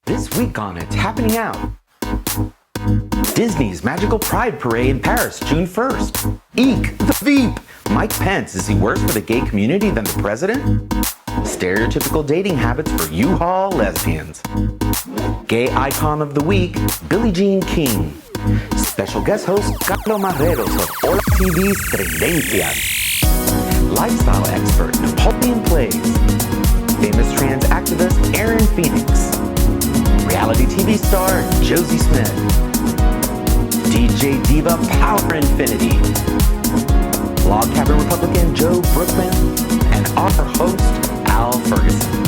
This week on It's Happening Out. Disney's Magical Pride Parade, Paris, June 1st. Eek, the Veep. Mike Pence, is he worse for the gay community than the president? Stereotypical dating habits for U-Haul lesbians. Gay icon of the week, Billie Jean King. Special guest host, Carlos Marrero of Hola TV's Tendencias. Lifestyle expert, NapoleonPlays. Famous trans activist, Aaron Phoenix. Reality TV star, Josie Smith. DJ Diva Power Infiniti. Log Cabin Republican Joe Brookman. And our host, Al Ferguson.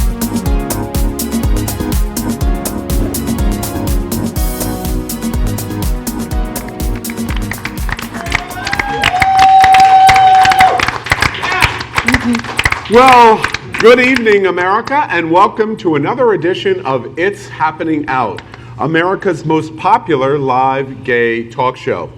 Well, good evening, America, and welcome to another edition of It's Happening Out, America's most popular live gay talk show.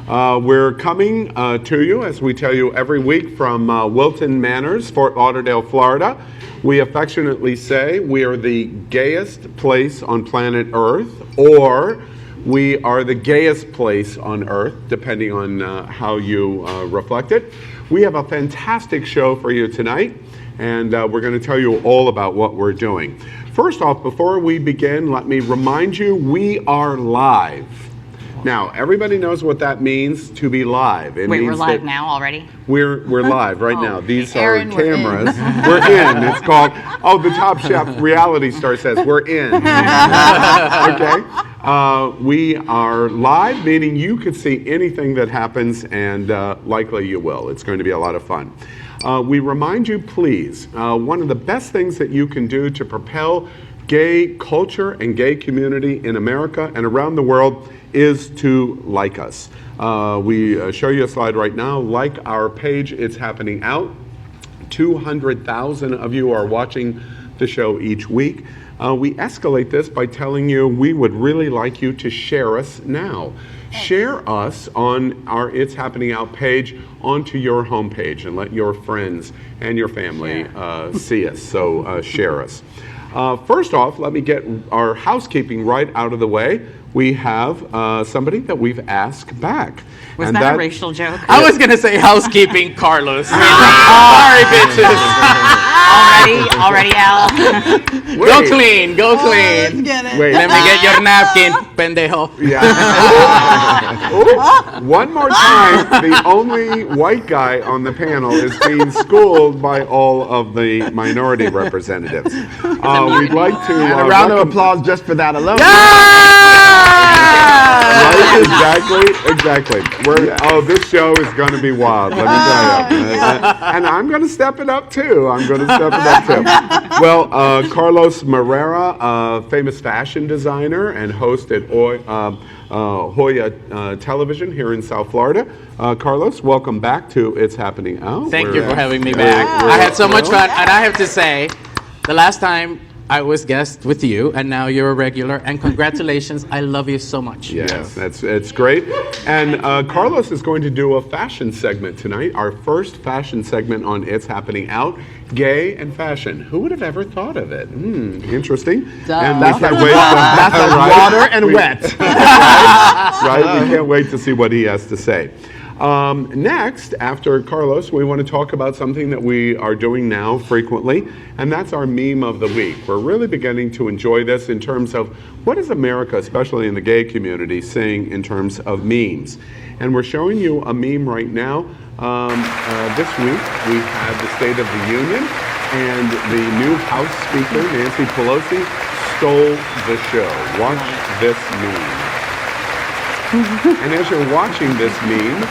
We're coming to you, as we tell you every week, from Wilton Manors, Fort Lauderdale, Florida. We affectionately say we are the gayest place on planet Earth, or we are the gayest place on Earth, depending on how you reflect it. We have a fantastic show for you tonight, and we're going to tell you all about what we're doing. First off, before we begin, let me remind you, we are live. Now, everybody knows what that means, to be live. It Wait, means we're live now already? We're live right now. These are Aaron, we're cameras. We're in. It's called, the Top Chef reality star says, we're in. Okay? We are live, meaning you could see anything that happens, and likely you will. It's going to be a lot of fun. We remind you, please, one of the best things that you can do to propel gay culture and gay community in America and around the world is to like us. We show you a slide right now. Like our page, It's Happening Out. 200,000 of you are watching the show each week. We escalate this by telling you we would really like you to share us now. Share us on our It's Happening Out page onto your homepage and let your friends and your family see us. So share us. First off, let me get our housekeeping right out of the way. We have somebody that we've asked back. Was that a racial joke? I was going to say housekeeping, Carlos. Sorry, bitches. Already, Al. Go clean, go clean. Let's get it. Wait. Let me get your napkin, pendejo. Yeah. Ooh. One more time, the only white guy on the panel is being schooled by all of the minority representatives. We'd like to A round of applause just for that alone. Right, exactly. This show is going to be wild, let me tell you. And I'm going to step it up too. Well, Carlos Marrero, famous fashion designer and host at Hoya Television here in South Florida. Carlos, welcome back to It's Happening Out. Thank you for having me back. I had so much fun, and I have to say, the last time I was guest with you, and now you're a regular, and congratulations, I love you so much. Yes, it's great. And Carlos is going to do a fashion segment tonight, our first fashion segment on It's Happening Out, gay and fashion. Who would have ever thought of it? Interesting. And we can't wait. That's like water and wet. Right? We can't wait to see what he has to say. Next, after Carlos, we want to talk about something that we are doing now frequently, and that's our meme of the week. We're really beginning to enjoy this in terms of what is America, especially in the gay community, saying in terms of memes. And we're showing you a meme right now. This week, we had the State of the Union, and the new House Speaker, Nancy Pelosi, stole the show. Watch this meme. And as you're watching this meme,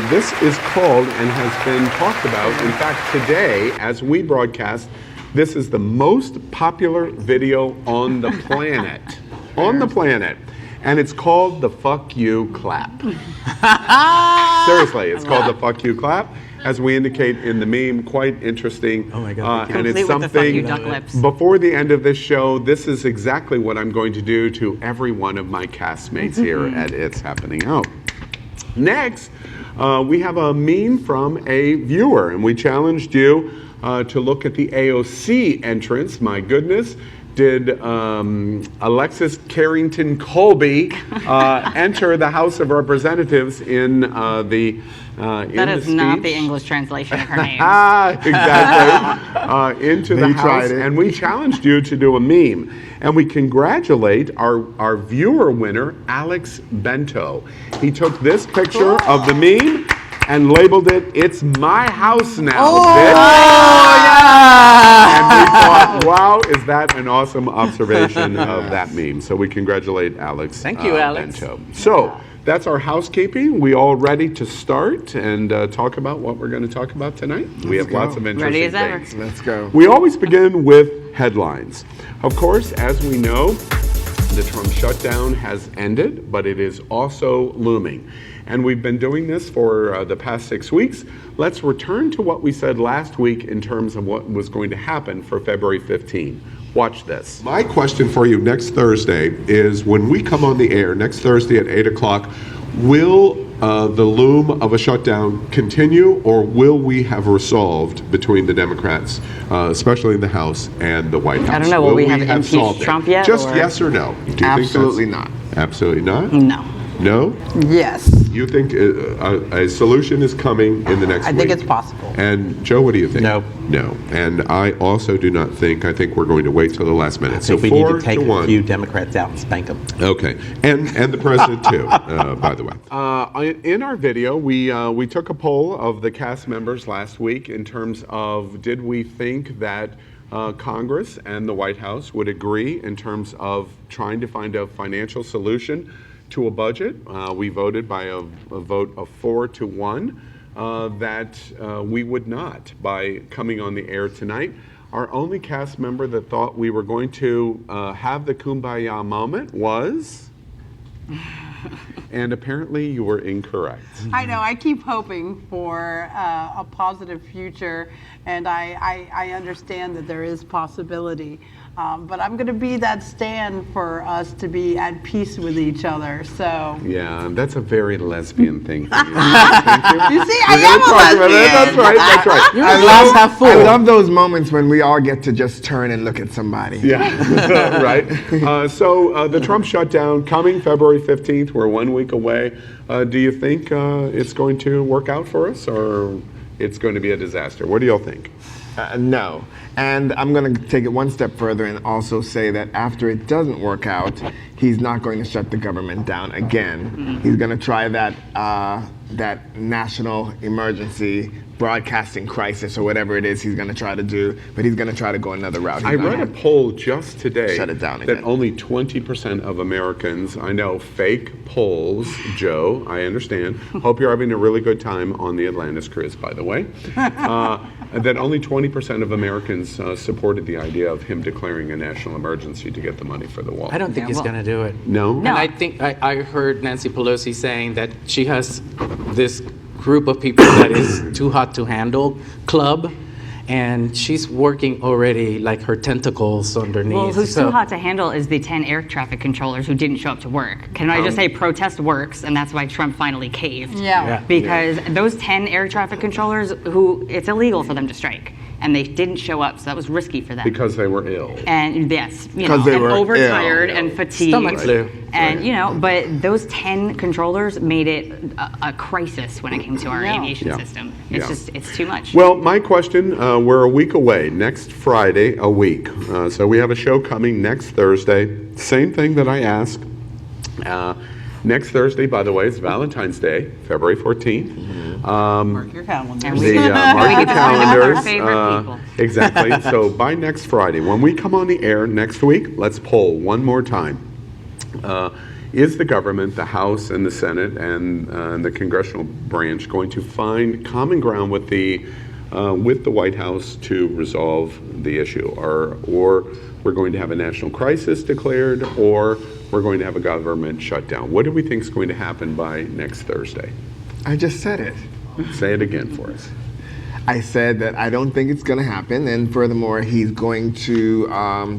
this is called and has been talked about. In fact, today, as we broadcast, this is the most popular video on the planet. On the planet. And it's called the Fuck You Clap. Seriously, it's called the Fuck You Clap. As we indicate in the meme, quite interesting. Oh my God. And it's Complete with the fuck you something, duck lips. before the end of this show, this is exactly what I'm going to do to every one of my castmates here at It's Happening Out. Next, we have a meme from a viewer, and we challenged you to look at the AOC entrance. My goodness, did Alexis Carrington Colby enter the House of Representatives in the That is not the English translation of her name. Exactly. Into the House, and we challenged you to do a meme. And we congratulate our viewer winner, Alex Bento. He took this picture of the meme and labeled it, "It's my house now, bitch." And we thought, wow, is that an awesome observation of that meme. So we congratulate Alex. Thank you, Alex. Bento. So that's our housekeeping. We all ready to start and talk about what we're going to talk about tonight? We have lots of interesting Ready as ever. things. Let's go. We always begin with headlines. Of course, as we know, the Trump shutdown has ended, but it is also looming. And we've been doing this for the past 6 weeks. Let's return to what we said last week in terms of what was going to happen for February 15. Watch this. My question for you next Thursday is, when we come on the air next Thursday at 8 o'clock, will the loom of a shutdown continue, or will we have resolved between the Democrats, especially in the House and the White House? I don't know, will we have impeached solved it? Trump yet, Just or- yes or no? Do you think Absolutely that's- not. Absolutely not? No. No? Yes, You think a solution is coming in the next I week? think it's possible. And Joe, what do you think? No. No. And I also do not think. I think we're going to wait till the last minute. I think we need to take a 4-1. few Democrats out and spank them. Okay, and the president too, by the way. In our video, we took a poll of the cast members last week in terms of, did we think that Congress and the White House would agree in terms of trying to find a financial solution to a budget. We voted by a vote of 4-1 that we would not. By coming on the air tonight, our only cast member that thought we were going to have the kumbaya moment was, and apparently you were incorrect. I know, I keep hoping for a positive future, and I understand that there is possibility. But I'm going to be that stand for us to be at peace with each other. So Yeah, that's a very lesbian thing for you. you see, I We're am gonna a talk about lesbian. it. That's right, that's right. You're a glass half full. I love those moments when we all get to just turn and look at somebody. Yeah, right. So the Trump shutdown coming February 15th. We're 1 week away. Do you think it's going to work out for us, or it's going to be a disaster? What do y'all think? No. And I'm going to take it one step further and also say that after it doesn't work out, he's not going to shut the government down again. He's going to try that national emergency broadcasting crisis or whatever it is he's going to try to do, but he's going to try to go another route. I read a poll just today Shut it down that again. only 20% of Americans, I know, fake polls, Joe, I understand. Hope you're having a really good time on the Atlantis cruise, by the way. That only 20% of Americans supported the idea of him declaring a national emergency to get the money for the wall. I don't think he's well- going to do it. No? And I think I heard Nancy Pelosi saying that she has this group of people that is too hot to handle club, and she's working already like her tentacles underneath. Well, who's So- too hot to handle is the 10 air traffic controllers who didn't show up to work. Can I just say protest works, and that's why Trump finally caved. Yeah. Because those 10 air traffic controllers, who it's illegal for them to strike, and they didn't show up, so that was risky for them. Because they were ill. And yes, you 'Cause know, they and were overtired ill. and fatigued. Stomach flu. And you know, but those 10 controllers made it a crisis when it came to our aviation Yeah. system. It's Yeah. just, it's too much. Well, my question, we're a week away, next Friday, a week. So we have a show coming next Thursday. Same thing that I asked. Next Thursday, by the way, is Valentine's Day, February 14th. Mark your calendar. And The mark we your get to find out our calendars. favorite people. Exactly. So by next Friday, when we come on the air next week, let's poll one more time. Is the government, the House and the Senate and the congressional branch going to find common ground with the White House to resolve the issue, or we're going to have a national crisis declared, or we're going to have a government shutdown? What do we think is going to happen by next Thursday? I just said it. Say it again for us. I said that I don't think it's going to happen, and furthermore, he's going to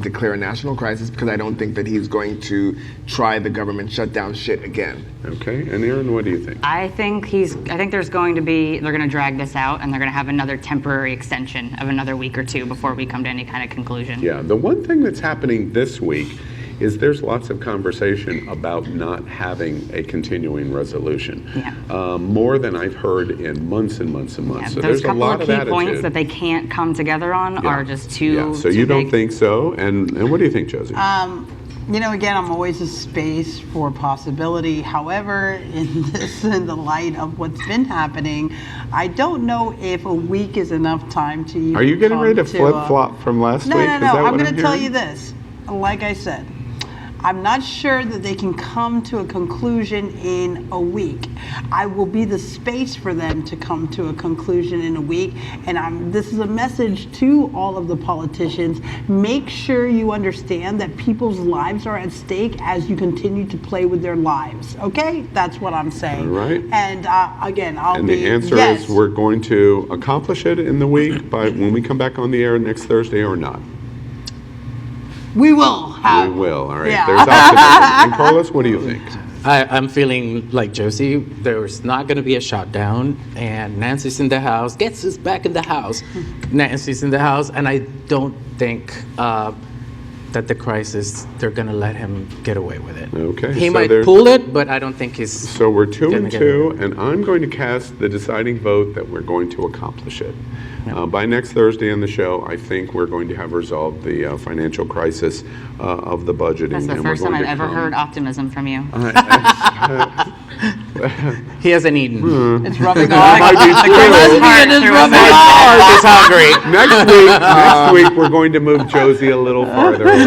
declare a national crisis because I don't think that he's going to try the government shutdown shit again. Okay, and Aaron, what do you think? I think they're going to drag this out, and they're going to have another temporary extension of another week or two before we come to any kind of conclusion. Yeah, the one thing that's happening this week is there's lots of conversation about not having a continuing resolution. Yeah. More than I've heard in months and months and months. Yeah, So those there's a couple lot of key points that they can't come together on are just too. Yeah. So too you don't big. think so? And what do you think, Josie? Again, I'm always a space for possibility. However, in the light of what's been happening, I don't know if a week is enough time to even Are you getting ready to come flip-flop from last No, week? no, Is no. that I'm what going to tell hearing? you this. Like I said, I'm not sure that they can come to a conclusion in a week. I will be the space for them to come to a conclusion in a week. And this is a message to all of the politicians. Make sure you understand that people's lives are at stake as you continue to play with their lives. Okay? That's what I'm saying. All right. And again, And the answer is we're going to accomplish it in the week by when we come back on the air next Thursday or not? We will have. We will. All right. Yeah. There's optimism. And Carlos, what do you think? I'm feeling like Josie. There's not going to be a shutdown, and Nancy's in the house. Gets us back in the house. Nancy's in the house, and I don't think that the crisis, they're going to let him get away with it. Okay, He so might there's- pull it, but I don't think he's. So we're 2 Gonna and get 2, and I'm going to cast the deciding vote that we're going to accomplish it. By next Thursday on the show, I think we're going to have resolved the financial crisis of the budgeting. That's the and we're first time going I've to ever come- heard optimism from you. He hasn't eaten. It's rubbing Might off. be The true. lesbian is rubbing My off. heart is hungry. Next week, we're going to move Josie a little farther away.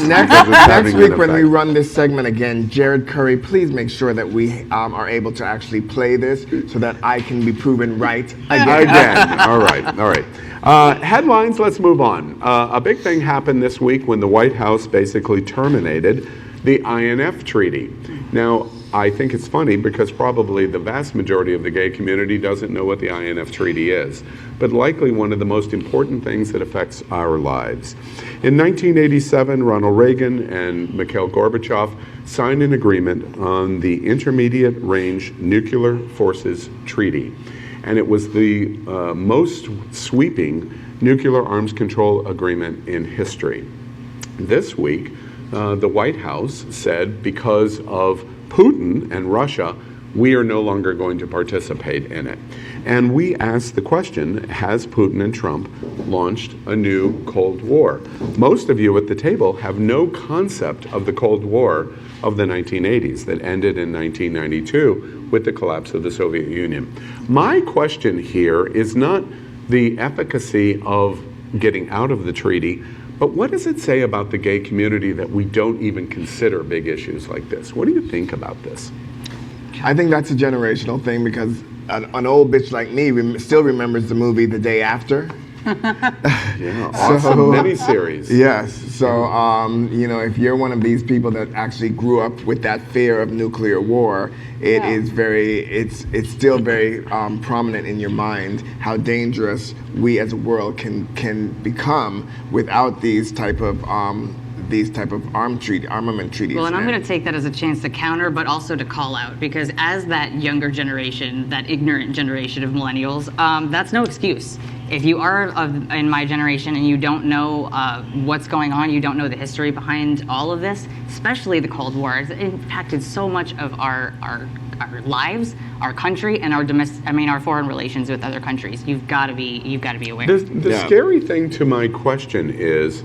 Next week when we run this segment again, Jared Curry, please make sure that we are able to actually play this so that I can be proven right Again. All right. Headlines, let's move on. A big thing happened this week when the White House basically terminated the INF Treaty. Now, I think it's funny because probably the vast majority of the gay community doesn't know what the INF Treaty is, but likely one of the most important things that affects our lives. In 1987, Ronald Reagan and Mikhail Gorbachev signed an agreement on the Intermediate Range Nuclear Forces Treaty, and it was the most sweeping nuclear arms control agreement in history. This week, the White House said because of Putin and Russia, we are no longer going to participate in it. And we asked the question, has Putin and Trump launched a new Cold War? Most of you at the table have no concept of the Cold War of the 1980s that ended in 1992 with the collapse of the Soviet Union. My question here is not the efficacy of getting out of the treaty, but what does it say about the gay community that we don't even consider big issues like this? What do you think about this? I think that's a generational thing because an old bitch like me still remembers the movie The Day After. Yeah, awesome miniseries. Yes. So, if you're one of these people that actually grew up with that fear of nuclear war, it's still very prominent in your mind how dangerous we as a world can become without these type of armament treaties. Well, and I'm going to take that as a chance to counter, but also to call out, because as that younger generation, that ignorant generation of millennials, that's no excuse. If you are in my generation and you don't know what's going on, you don't know the history behind all of this, especially the Cold War, it's impacted so much of our lives, our country, and our foreign relations with other countries. You've got to be aware. The scary thing to my question is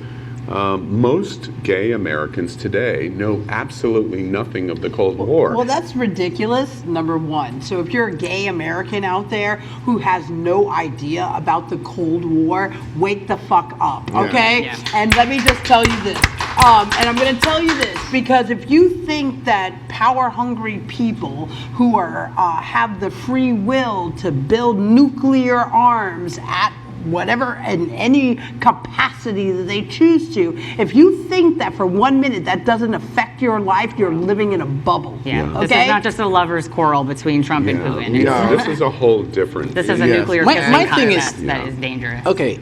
most gay Americans today know absolutely nothing of the Cold War. Well, that's ridiculous, number one. So if you're a gay American out there who has no idea about the Cold War, wake the fuck up, okay? Yeah. And let me just tell you this. And I'm going to tell you this because if you think that power-hungry people who have the free will to build nuclear arms at whatever in any capacity that they choose to. If you think that for 1 minute that doesn't affect your life, you're living in a bubble. Yeah. Okay? This is not just a lover's quarrel between Trump and Putin. It's- This is a whole different. This is a Yes. nuclear My kissing thing contest is- that is dangerous. Okay,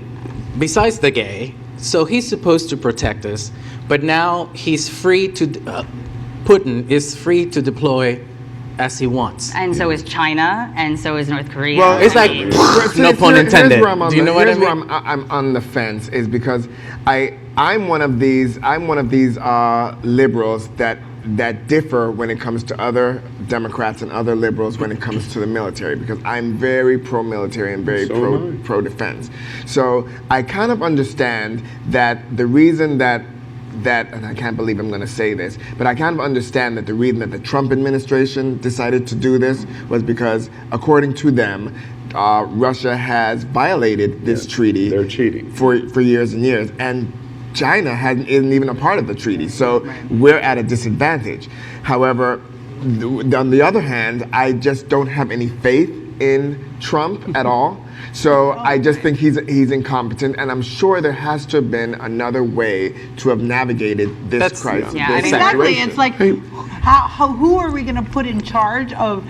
besides the gay, so he's supposed to protect us, but now he's free to, Putin is free to deploy as he wants. And so is China, and so is North Korea. Well, It's like, no pun intended. Here's where I'm on Do you know what I here's where mean? I'm on the fence is because I'm one of these liberals that differ when it comes to other Democrats and other liberals when it comes to the military, because I'm very pro-military and very pro-defense. So I kind of understand that the reason that, and I can't believe I'm going to say this, but I kind of understand that the reason that the Trump administration decided to do this was because, according to them, Russia has violated this treaty. They're cheating. For years and years. And China isn't even a part of the treaty. So we're at a disadvantage. However, on the other hand, I just don't have any faith in Trump at all. So I just think he's incompetent, and I'm sure there has to have been another way to have navigated this crisis. Yeah, I mean, Exactly. situation. It's like, who are we going to put in charge of,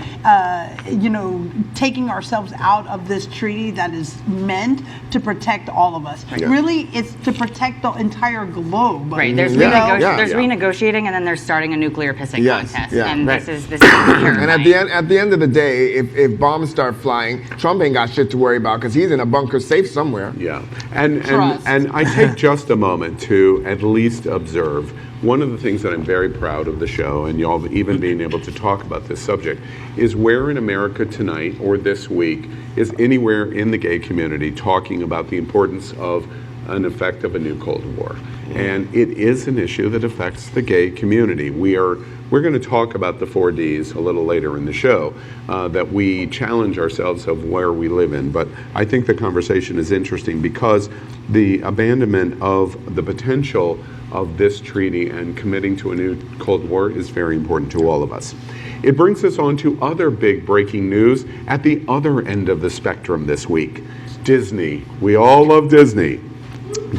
taking ourselves out of this treaty that is meant to protect all of us? Really, it's to protect the entire globe. Right. There's, there's renegotiating, and then there's starting a nuclear pissing contest. And Right. this is terrifying. And at the end of the day, if bombs start flying, Trump ain't got shit to worry about because he's in a bunker safe somewhere. Yeah, and Trust. I take just a moment to at least observe one of the things that I'm very proud of the show, and y'all even being able to talk about this subject, is where in America tonight or this week is anywhere in the gay community talking about the importance of an effect of a new Cold War. And it is an issue that affects the gay community. We're going to talk about the 4Ds a little later in the show, that we challenge ourselves of where we live in. But I think the conversation is interesting because the abandonment of the potential of this treaty and committing to a new Cold War is very important to all of us. It brings us on to other big breaking news at the other end of the spectrum this week. Disney. We all love Disney.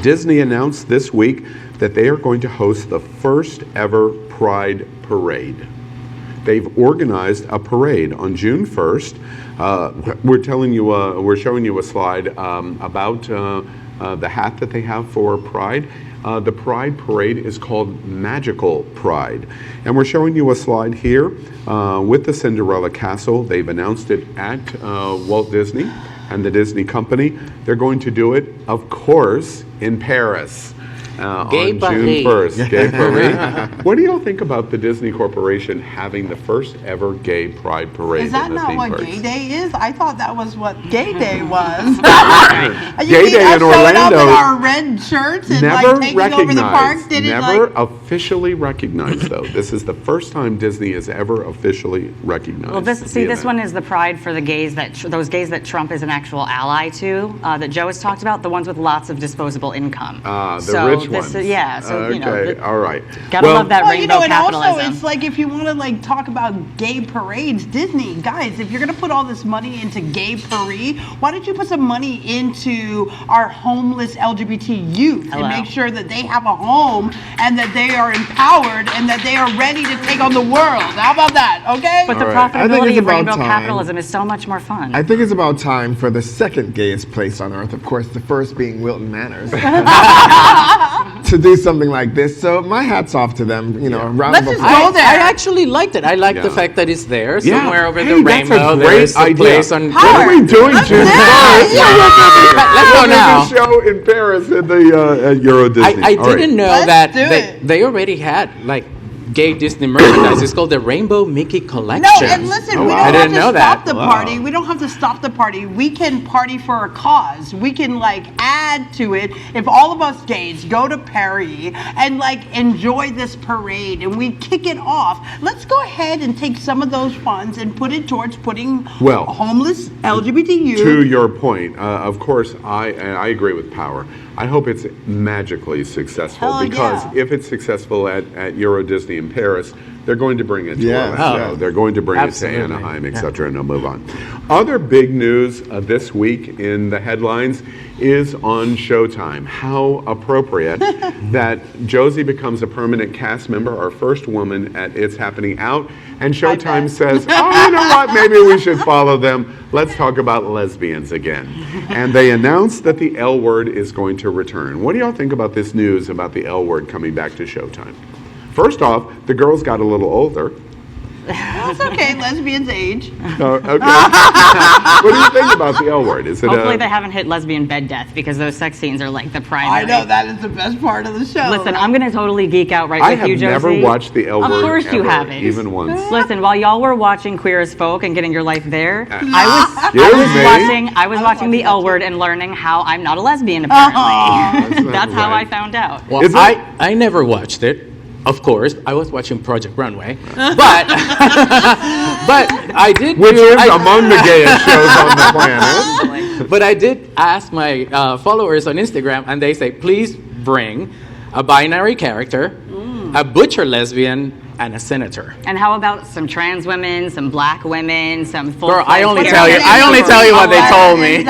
Disney announced this week that they are going to host the first ever Pride Parade. They've organized a parade on June 1st. We're showing you a slide about the hat that they have for Pride. The Pride Parade is called Magical Pride. And we're showing you a slide here with the Cinderella Castle. They've announced it at Walt Disney and the Disney Company. They're going to do it, of course, in Paris. On June 1st, Gay Parade. What do y'all think about the Disney Corporation having the first ever gay pride parade? Is that in the not theme what parks? Gay Day is? I thought that was what Gay Day was. Gay Day in showing up in Orlando. our red shirts and Never like taking over the park. recognized. Never officially recognized, though. This is the first time Disney has ever officially recognized. Well, this the one event. is the pride for the gays those gays that Trump is an actual ally to, that Joe has talked about, the ones with lots of disposable income. The rich ones. So Okay, all right. Gotta love that rainbow and capitalism. also it's like if you want to like talk about gay parades, Disney, guys, if you're gonna put all this money into gay parade, why don't you put some money into our homeless LGBT youth and make sure that they have a home and that they are empowered and that they are ready to take on the world? How about that? Okay. But the I think profitability it's of about rainbow time. capitalism is so much more fun. I think it's about time for the second gayest place on earth, of course, the first being Wilton Manors, to do something like this. So my hat's off to them. A round Let's of just applause. go there. I actually liked it. I like the Yeah. fact that it's there Yeah. somewhere over Hey, the that's a rainbow. great There's a idea. place on. What are we doing, June 1st? Let's go now. Show in Paris at the at Euro Disney. I All right. didn't know Let's that do it. they already had like gay Disney merchandise. It's called the Rainbow Mickey Collection. No, and listen, we don't I have didn't to know stop that. the party. We don't have to stop the party. We can party for a cause. We can like add to it. If all of us gays go to Paris and like enjoy this parade and we kick it off, let's go ahead and take some of those funds and put it towards putting homeless LGBT youth. To your point, of course, I agree with Power. I hope it's magically successful Hell because yeah. if it's successful at Euro Disney in Paris, they're going to bring it to Yes, Orlando. yes. They're going to bring Absolutely. it to Anaheim, etc., and they'll move on. Other big news this week in the headlines is on Showtime. How appropriate that Josie becomes a permanent cast member, our first woman at It's Happening Out, and Showtime says, oh, you know what, maybe we should follow them. Let's talk about lesbians again. And they announced that the L Word is going to return. What do y'all think about this news about the L Word coming back to Showtime? First off, the girls got a little older. That's okay. Lesbians age. Okay. What do you think about the L Word? Is it Hopefully they haven't hit lesbian bed death, because those sex scenes are like the primary. I know, that is the best part of the show. Listen, I'm going to totally geek out right I with you, Josie. have never watched the L Word. Of course you ever, haven't. even once. Listen, while y'all were watching Queer as Folk and getting your life there, Excuse I was watching the L Word and learning how I'm not a lesbian, apparently. That's how I found out. Well, I never watched it. Of course, I was watching Project Runway, but I did. Which is among the gayest shows on the planet. But I did ask my followers on Instagram, and they say, please bring a binary character, a butcher lesbian, and a senator. And how about some trans women, some black women, some full? Girl, I only tell you what they told me.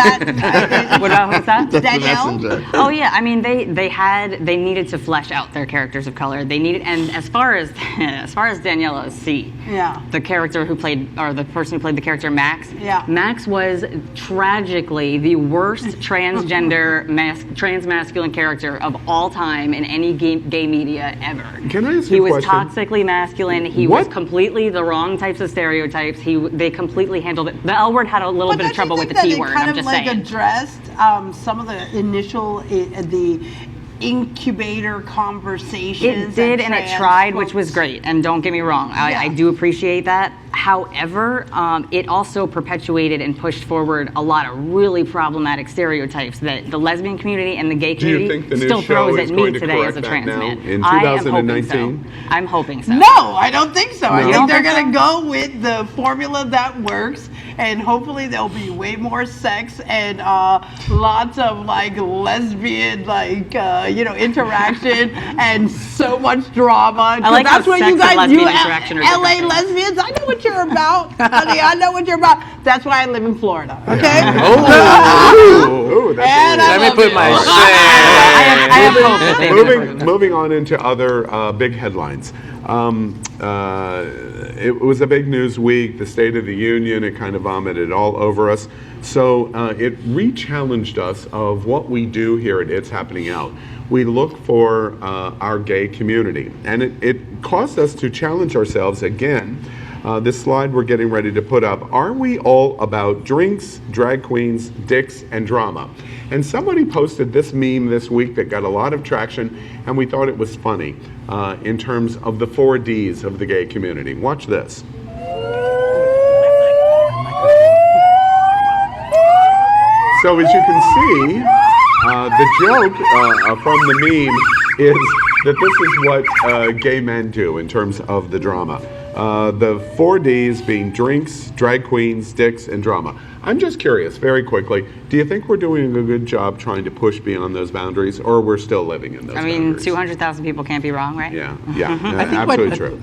What about who's that? Danielle? Oh yeah, I mean they needed to flesh out their characters of color. They needed, and as far as Daniela C, Yeah. the character who played, or the person who played the character Max. Yeah. Max was tragically the worst transgender trans-masculine character of all time in any gay media ever. Can I ask He you a was question? toxically masculine. He What? was completely the wrong types of stereotypes. They completely handled it. The L Word had a little bit of trouble with the T word. I'm just saying. Addressed some of the initial the incubator conversations. It did, and it tried, which was folks. great. And don't get me wrong, I do appreciate that. However, it also perpetuated and pushed forward a lot of really problematic stereotypes that the lesbian community and the gay Do you community think the new still show throws is at going me to today as correct a that trans now man. in I am 2019? hoping so. I'm hoping so. No, I don't think so. I You think don't they're think going to go with the formula that works, and hopefully there'll be way more sex and lots of like lesbian interaction and so much drama. I like that's how what sex you and guys lesbian do, interaction are LA different things. lesbians. I know what you're about, honey. I know what you're about. That's why I live in Florida. Okay. Ooh, that's And I Let me love put it. my I have hope that they Moving on into other big headlines. It was a big news week, the State of the Union, it kind of vomited all over us. So it re-challenged us of what we do here at It's Happening Out. We look for our gay community, and it caused us to challenge ourselves again. This slide we're getting ready to put up. Are we all about drinks, drag queens, dicks, and drama? And somebody posted this meme this week that got a lot of traction, and we thought it was funny in terms of the 4 Ds of the gay community. Watch this. So as you can see, the joke from the meme is that this is what gay men do in terms of the drama. The 4 Ds being drinks, drag queens, dicks, and drama. I'm just curious, very quickly, do you think we're doing a good job trying to push beyond those boundaries, or we're still living in those boundaries? 200,000 people can't be wrong, right? Yeah, I think absolutely true.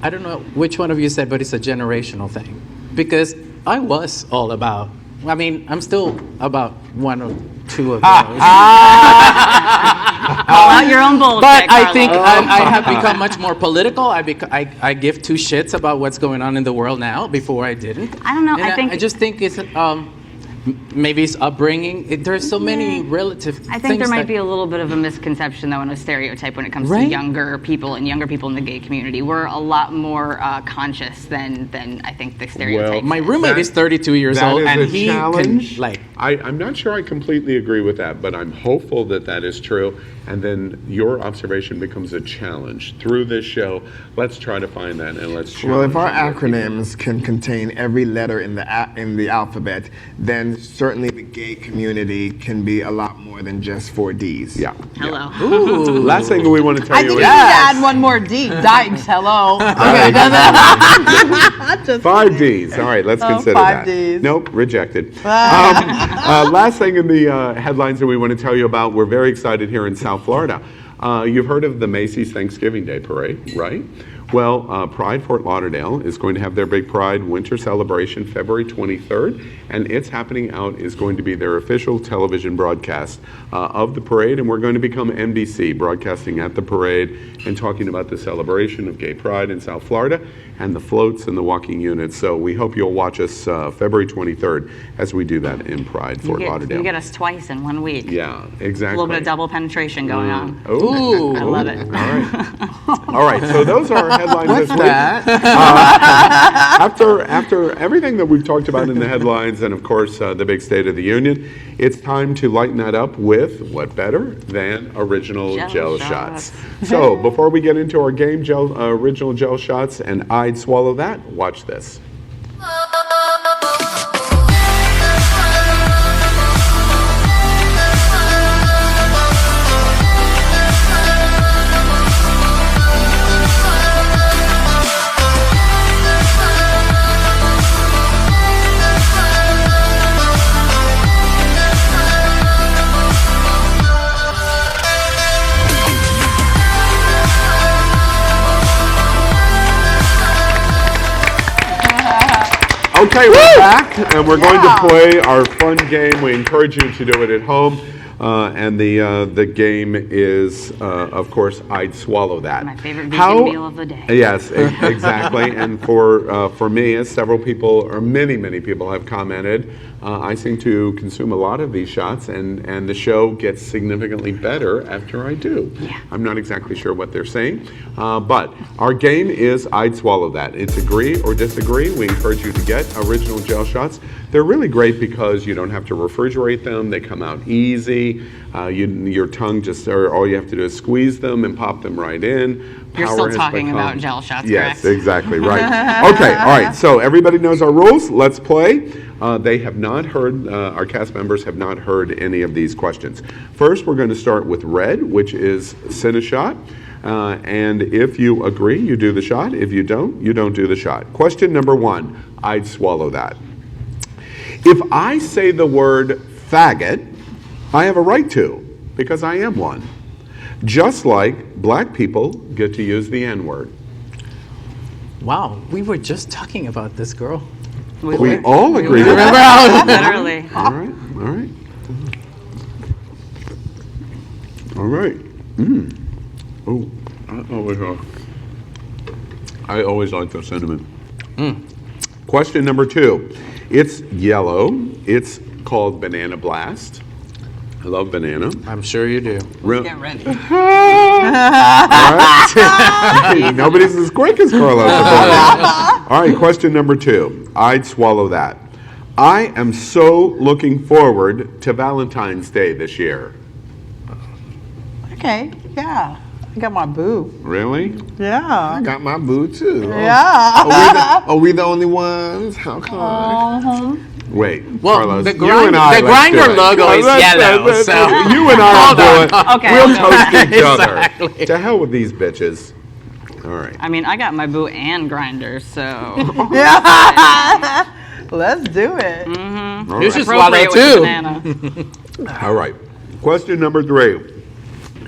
I don't know which one of you said, but it's a generational thing. Because I was all about, I'm still about 1 or 2 of those. Call out your own bullshit, But I Carlos. think I have become much more political. I give 2 shits about what's going on in the world now. Before I didn't. I don't know, And I just think it's maybe it's upbringing. There's so many relative things. I think there might be a little bit of a misconception, though, and a stereotype when it comes to Right. younger people and younger people in the gay community. We're a lot more conscious than I think the stereotype. My is. roommate is 32 years That old, is and a he challenge. can I'm not sure I completely agree with that, but I'm hopeful that that is true. And then your observation becomes a challenge. Through this show, let's try to find that, and let's challenge. Well, if our other people. acronyms can contain every letter in the alphabet, then certainly the gay community can be a lot more than just 4 Ds. Yeah. Hello. Last thing we want to tell I you think is you need to add one more D. Dykes, hello. Okay, Just 5 Ds. All right, let's consider 5 that. Ds. Nope, rejected. Last thing in the headlines that we want to tell you about, we're very excited here in South Florida. You've heard of the Macy's Thanksgiving Day Parade, right? Well, Pride Fort Lauderdale is going to have their big Pride winter celebration February 23rd, and It's Happening Out is going to be their official television broadcast of the parade, and we're going to become NBC, broadcasting at the parade and talking about the celebration of gay pride in South Florida and the floats and the walking units. So we hope you'll watch us February 23rd as we do that in Pride Fort Lauderdale. You get us twice in 1 week. Yeah, exactly. A little bit of double penetration going on. Oh, I love it. All right. All right, so those are our headlines this week. After everything that we've talked about in the headlines and, of course, the big State of the Union, it's time to lighten that up with what better than original Jello Shots. So before we get into our game, original Jello Shots, and I'd swallow that, watch this. Okay, we're back, and we're going to play our fun game. We encourage you to do it at home, and the game is, of course, I'd swallow that. My favorite vegan meal of the day. Yes, exactly. And for me, as several people, or many people have commented, I seem to consume a lot of these shots, and the show gets significantly better after I do. Yeah. I'm not exactly sure what they're saying, but our game is I'd swallow that. It's agree or disagree. We encourage you to get original Jello Shots. They're really great because you don't have to refrigerate them. They come out easy. Your tongue or all you have to do is squeeze them and pop them right in. You're still talking about Jello Shots, yes, correct? exactly, right. Okay, all right, so everybody knows our rules. Let's play. They have not heard, our cast members have not heard any of these questions. First, we're going to start with red, which is sin a shot. And if you agree, you do the shot. If you don't do the shot. Question number 1, I'd swallow that. If I say the word faggot, I have a right to, because I am one. Just like black people get to use the N-word. Wow, we were just talking about this, girl. We all agree with Remember that. Literally. All right. I always like the cinnamon. Question number 2. It's yellow. It's called Banana Blast. I love banana. I'm sure you do. Get ready. Nobody's as quick as Carlos. All right, question number 2. I'd swallow that. I am so looking forward to Valentine's Day this year. Okay, yeah. I got my boo. Really? Yeah. I got my boo too. Yeah. Are we the only ones? How come? Wait, Well, Carlos, the you and I, the let's do grinder it. logo is yellow, so You and I will do it. Okay. We'll toast each other. Exactly. To hell with these bitches. All right. I mean, I got my boo and grinder, so Let's do it. All You right. should swallow appropriate with the too. banana. All right. Question number 3.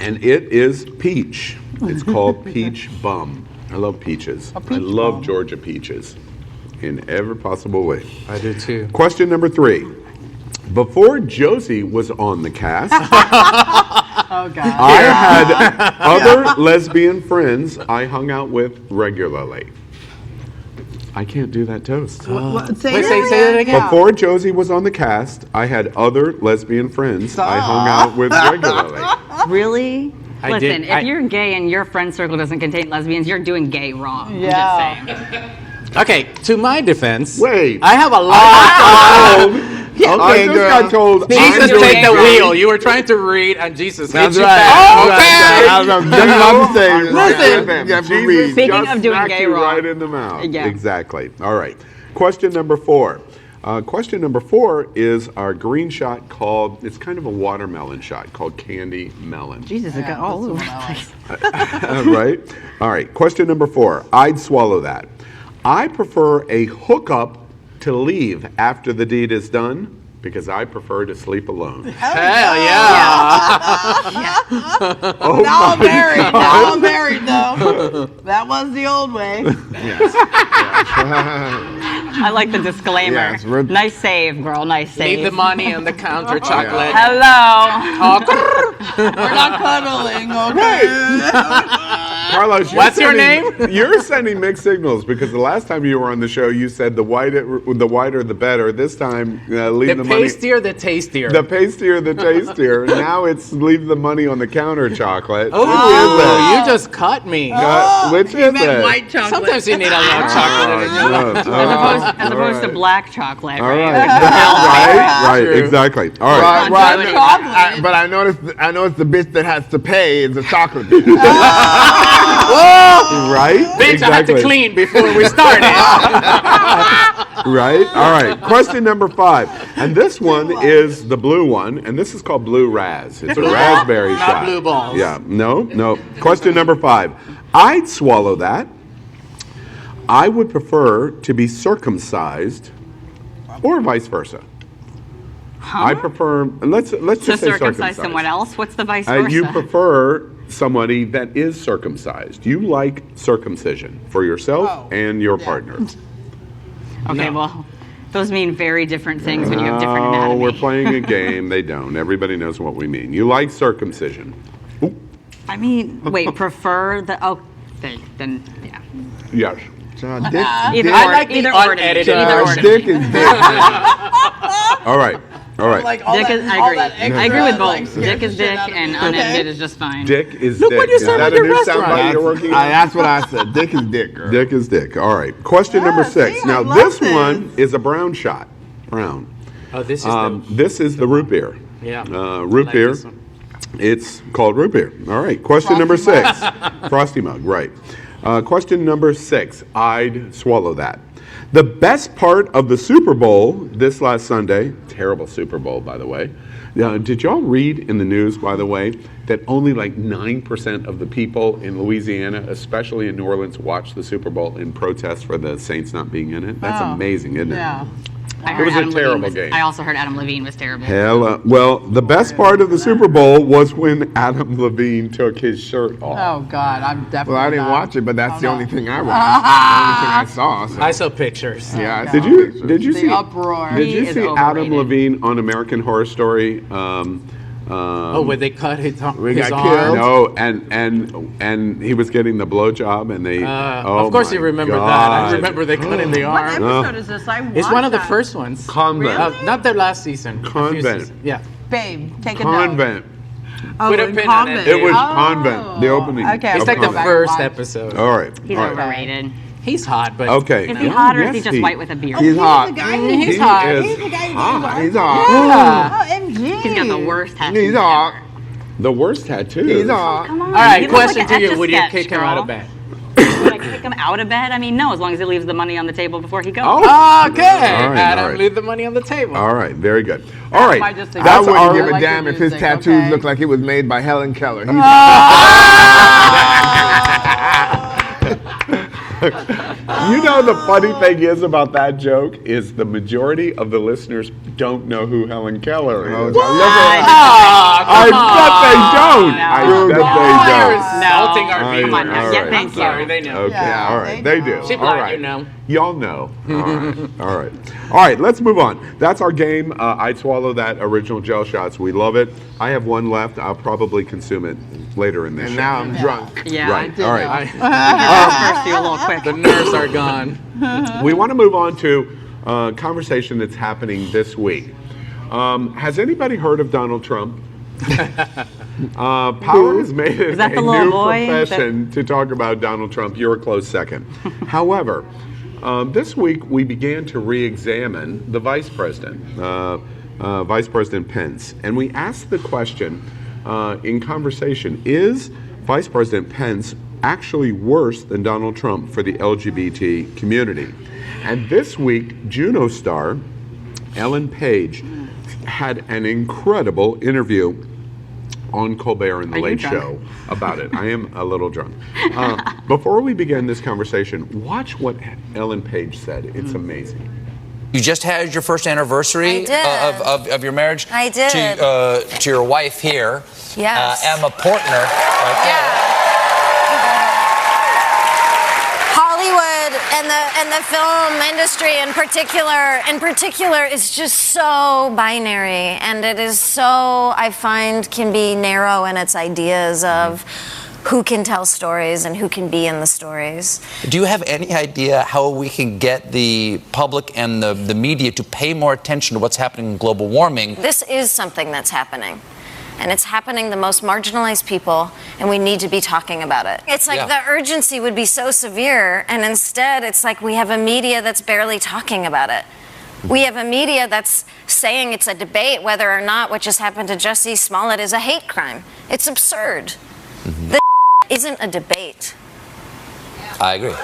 And it is peach. It's called peach bum. I love peaches. I love Georgia peaches in every possible way. I do too. Question number 3. Before Josie was on the cast, Oh, God. I had other lesbian friends I hung out with regularly. I can't do that toast. What, say Wait, say that again. Before Josie was on the cast, I had other lesbian friends I hung out with regularly. Really? I Listen, did- if you're gay and your friend circle doesn't contain lesbians, you're doing gay wrong. Yeah. I'm just saying. Okay, to my defense, Wait. I have a lot. I just got told. Jesus, I'm doing take the gay. wheel. You were trying to read, and Jesus hit That's you right. back. That's what I'm saying. Listen, You have to Jesus read. Speaking just of doing smacked gay you wrong. right in the mouth. Yeah. Exactly. All right. Question number 4. Question number 4 is our green shot called, it's kind of a watermelon shot called Candy Melon. Jesus, it got all over the place. Right? All right. Question number 4. I'd swallow that. I prefer a hookup to leave after the deed is done because I prefer to sleep alone. Hell yeah. Oh Now I'm my married. God. Now I'm married, though. That was the old way. I like the disclaimer. Yes, we're- Nice save, girl. Nice save. Leave the money on the counter, chocolate. Hello. We're not cuddling, okay? Carlos, What's your name? You're sending mixed signals because the last time you were on the show, you said the whiter the better. This time, leave The the money. pastier, the tastier. The pastier, the tastier. Now it's leave the money on the counter, chocolate. Oh, Which is it? you just caught me. Which He is meant it? white chocolate. Sometimes you need a little chocolate in your life. As opposed to black chocolate, All right? right, right, True. exactly. All right. But I noticed the bitch that has to pay is a chocolate. Right? Bitch, I had to clean before we started. Right? All right. Question number 5. And this one is the blue one, and this is called Blue Raz. It's a raspberry Not shot. blue balls. Yeah. No. Question number 5. I'd swallow that. I would prefer to be circumcised, or vice versa. I prefer. Let's To just say circumcise someone else? What's the vice versa? You prefer somebody that is circumcised. You like circumcision for yourself and your partner. Okay, well, those mean very different things when you have different Oh, anatomy. we're playing a game. They don't. Everybody knows what we mean. You like circumcision. Ooh, I mean, wait, prefer the, then, yeah. yes. Dick, Either I or, like the either order. unedited Either order. dick is dick. All right. All right. Like all Dick that, is, I all agree. that I extra, agree with like, both. scares Dick the is shit dick out of and me. unedited is just fine. Dick is Look dick. what you Is said that at a your new restaurant. soundbite you're working on? That's what I said. Dick is dick, girl. Dick is dick. All right. Question number 6. see, I Now, love this this. one is a brown shot. Brown. Oh, this is This is the root beer. Yeah. Root like beer. this one. It's called root beer. All right. Question number 6. Frosty mug, right. Question number 6. I'd swallow that. The best part of the Super Bowl this last Sunday, terrible Super Bowl, by the way. Did y'all read in the news, by the way, that only like 9% of the people in Louisiana, especially in New Orleans, watched the Super Bowl in protest for the Saints not being in it? That's amazing, isn't it? Yeah. I It heard was a Adam terrible Levine game. I also heard Adam Levine was terrible. Well, the best part of the Super Bowl was when Adam Levine took his shirt off. Oh, God, I'm definitely Well, I didn't not. watch it, but that's the no. only thing I watched. The only thing I saw. So. I saw pictures. Yeah, I Did saw you pictures. did you The see uproar. Did He you is see Adam overrated. Levine on American Horror Story? Oh, where they cut his got arm? killed. No, and he was getting the blowjob, and they. Of course you remember that. I remember they cut in the What arm. episode is this? I watched It's one of the that. first ones. Convent. Not the last season. a few Convent. seasons. Yeah. Babe, take a note. Convent. Oh, Put a in pin on Convent. it. It was Oh. Convent. The opening. Okay, It's of like the Convent. first Watch. episode. All right. He's all right. overrated. He's hot, but Is Okay. he hot or is he Yes, just white with a beard? He's hot. The guy He's He hot. is He's the guy who hot. He's hot. Oh, MG. He's got the worst tattoo. He's hot. The worst tattoo. He's hot. Come on. All right, he looks question like to an you. Would you Etch-a-Sketch, kick him out of girl. bed? Would I kick him out of bed? I mean, no, as long as he leaves the money on the table before he goes. Oh. Okay. All right, Adam, all right. leave the money on the table. All right. Very good. All right. I just think I That's wouldn't our. give a like damn your if his music, tattoos okay? looked like it was made by Helen Keller. He's You know, the funny thing is about that joke is the majority of the listeners don't know who Helen Keller is. I bet they don't. No. I bet You're they don't. insulting our I- viewers. Come on now. Yeah, all thank I'm sorry, you. they know. Okay, Yeah, all right, they they do. know. She All blind, right. you know. Y'all know. All right, all right. All right, let's move on. That's our game. I'd swallow that original Jello Shots. We love it. I have one left. I'll probably consume it later in this and show. now I'm drunk. Yeah. Right, all right. First, you a little quick. The nerves are gone. We want to move on to a conversation that's happening this week. Has anybody heard of Donald Trump? Power has made it that a the little new boy profession to talk about Donald Trump. You're a close second. However, this week we began to re-examine the vice president, Vice President Pence, and we asked the question in conversation: is Vice President Pence actually worse than Donald Trump for the LGBT community? And this week, Juno star Ellen Page had an incredible interview on Colbert and the Are you Late drunk? Show about it. I am a little drunk. Before we begin this conversation, watch what Ellen Page said. It's amazing. You just had your first anniversary of your marriage. I did. To your wife here, Yes. Emma Portner. Right there. Hollywood and the film industry in particular is just so binary, and it is so, I find, can be narrow in its ideas of who can tell stories and who can be in the stories. Do you have any idea how we can get the public and the media to pay more attention to what's happening in global warming? This is something that's happening. And it's happening the most marginalized people, and we need to be talking about it. It's like the urgency would be so severe, and instead it's like we have a media that's barely talking about it. We have a media that's saying it's a debate whether or not what just happened to Jussie Smollett is a hate crime. It's absurd. This isn't a debate. I agree.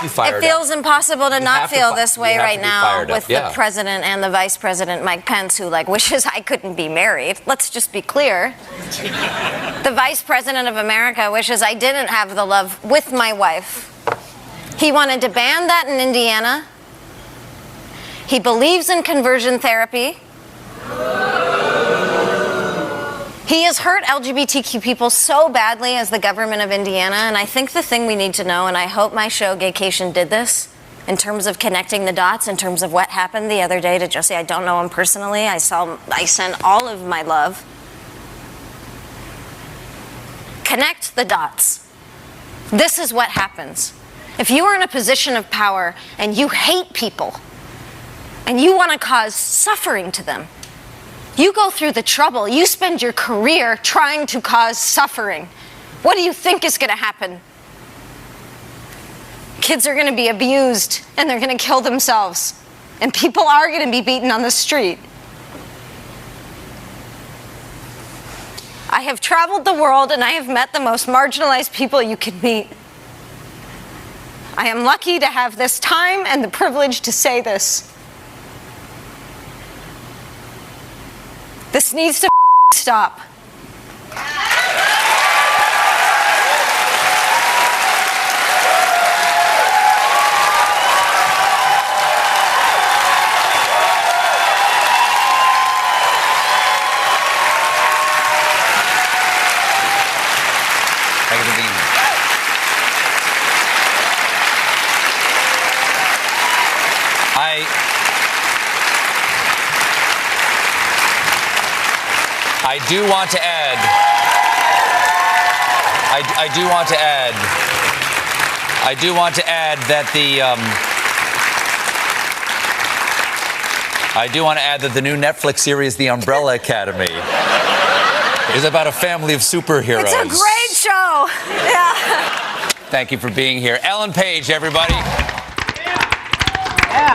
It feels impossible to not feel this way right now with the president and the vice president, Mike Pence, who wishes I couldn't be married. Let's just be clear. The vice president of America wishes I didn't have the love with my wife. He wanted to ban that in Indiana. He believes in conversion therapy. He has hurt LGBTQ people so badly as the government of Indiana, and I think the thing we need to know, and I hope my show Gaycation did this, in terms of connecting the dots, in terms of what happened the other day to Josie. I don't know him personally. I send all of my love. Connect the dots. This is what happens. If you are in a position of power and you hate people, and you want to cause suffering to them, you go through the trouble. You spend your career trying to cause suffering. What do you think is going to happen? Kids are going to be abused, and they're going to kill themselves. And people are going to be beaten on the street. I have traveled the world, and I have met the most marginalized people you can meet. I am lucky to have this time and the privilege to say this. This needs to stop. Thank you for being here. I do want to add, that the new Netflix series, The Umbrella Academy, is about a family of superheroes. It's a great show. Yeah. Thank you for being here. Ellen Page, everybody. Yeah.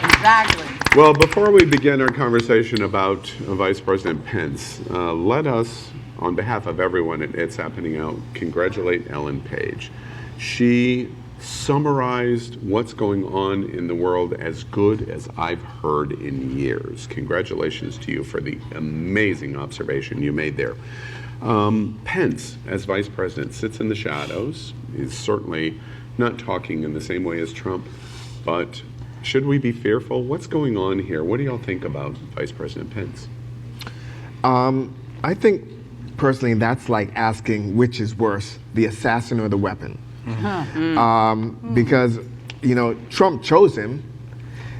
Exactly. Well, before we begin our conversation about Vice President Pence, let us, on behalf of everyone at It's Happening Out, congratulate Ellen Page. She summarized what's going on in the world as good as I've heard in years. Congratulations to you for the amazing observation you made there. Pence, as Vice President, sits in the shadows. He's certainly not talking in the same way as Trump, but should we be fearful? What's going on here? What do y'all think about Vice President Pence? I think, personally, that's like asking which is worse, the assassin or the weapon. Because, Trump chose him.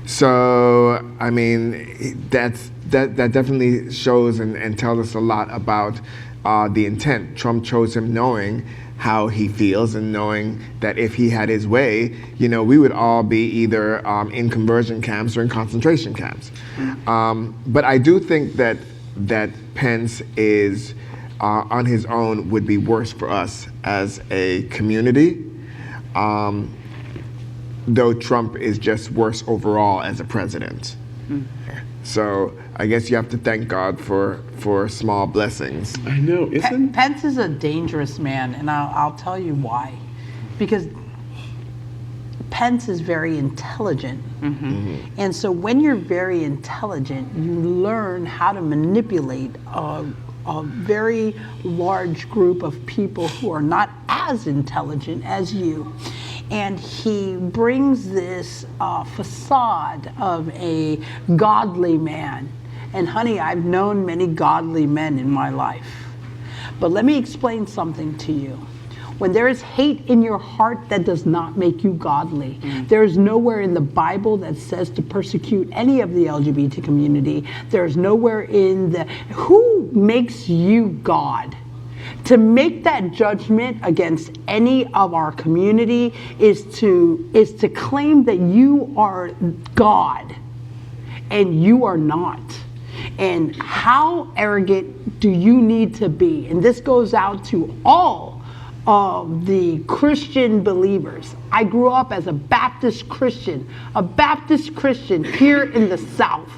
So, I mean, that definitely shows and tells us a lot about the intent. Trump chose him knowing how he feels and knowing that if he had his way, we would all be either in conversion camps or in concentration camps. But I do think that Pence is, on his own, would be worse for us as a community, though Trump is just worse overall as a president. So I guess you have to thank God for small blessings. I know, isn't Pence is a dangerous man, and I'll tell you why. Because Pence is very intelligent. And so when you're very intelligent, you learn how to manipulate a very large group of people who are not as intelligent as you. And he brings this facade of a godly man. And honey, I've known many godly men in my life. But let me explain something to you. When there is hate in your heart, that does not make you godly. There is nowhere in the Bible that says to persecute any of the LGBT community. There is nowhere in the, who makes you God? To make that judgment against any of our community is to claim that you are God and you are not. And how arrogant do you need to be? And this goes out to all of the Christian believers. I grew up as a Baptist Christian here in the South.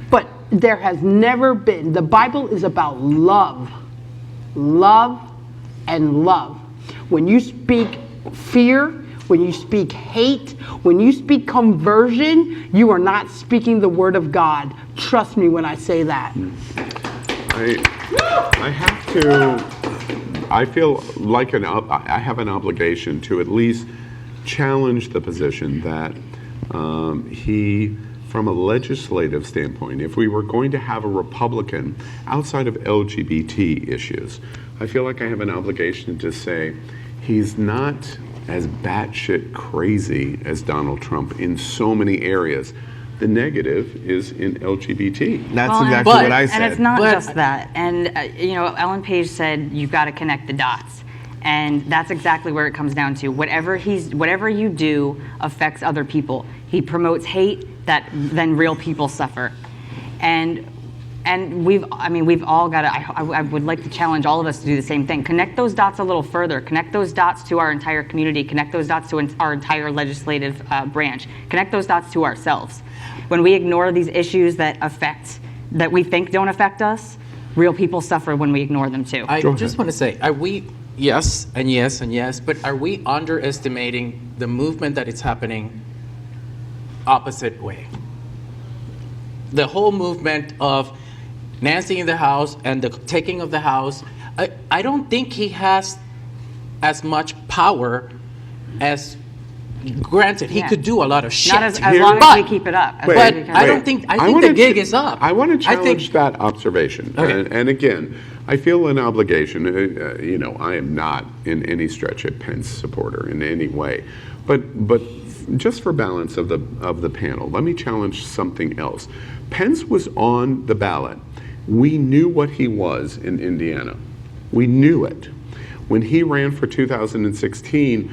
But there has never been, the Bible is about love, and love. When you speak fear, when you speak hate, when you speak conversion, you are not speaking the word of God. Trust me when I say that. I have to. I feel like I have an obligation to at least challenge the position that he, from a legislative standpoint, if we were going to have a Republican outside of LGBT issues, I feel like I have an obligation to say he's not as batshit crazy as Donald Trump in so many areas. The negative is in LGBT. That's exactly what I said. And it's not just that. And, Ellen Page said, you've got to connect the dots. And that's exactly where it comes down to. Whatever you do affects other people. He promotes hate that then real people suffer. And we've all got to, I would like to challenge all of us to do the same thing. Connect those dots a little further. Connect those dots to our entire community. Connect those dots to our entire legislative branch. Connect those dots to ourselves. When we ignore these issues that we think don't affect us, real people suffer when we ignore them too. I just want to say, are we, yes and yes and yes, but are we underestimating the movement that is happening opposite way? The whole movement of Nancy in the House and the taking of the House, I don't think he has as much power as, granted, he could do a lot of shit. Not as long as we keep it up. I think the gig is up. I want to challenge that observation. Okay. And again, I feel an obligation. I am not in any stretch a Pence supporter in any way. But just for balance of the panel, let me challenge something else. Pence was on the ballot. We knew what he was in Indiana. We knew it. When he ran for 2016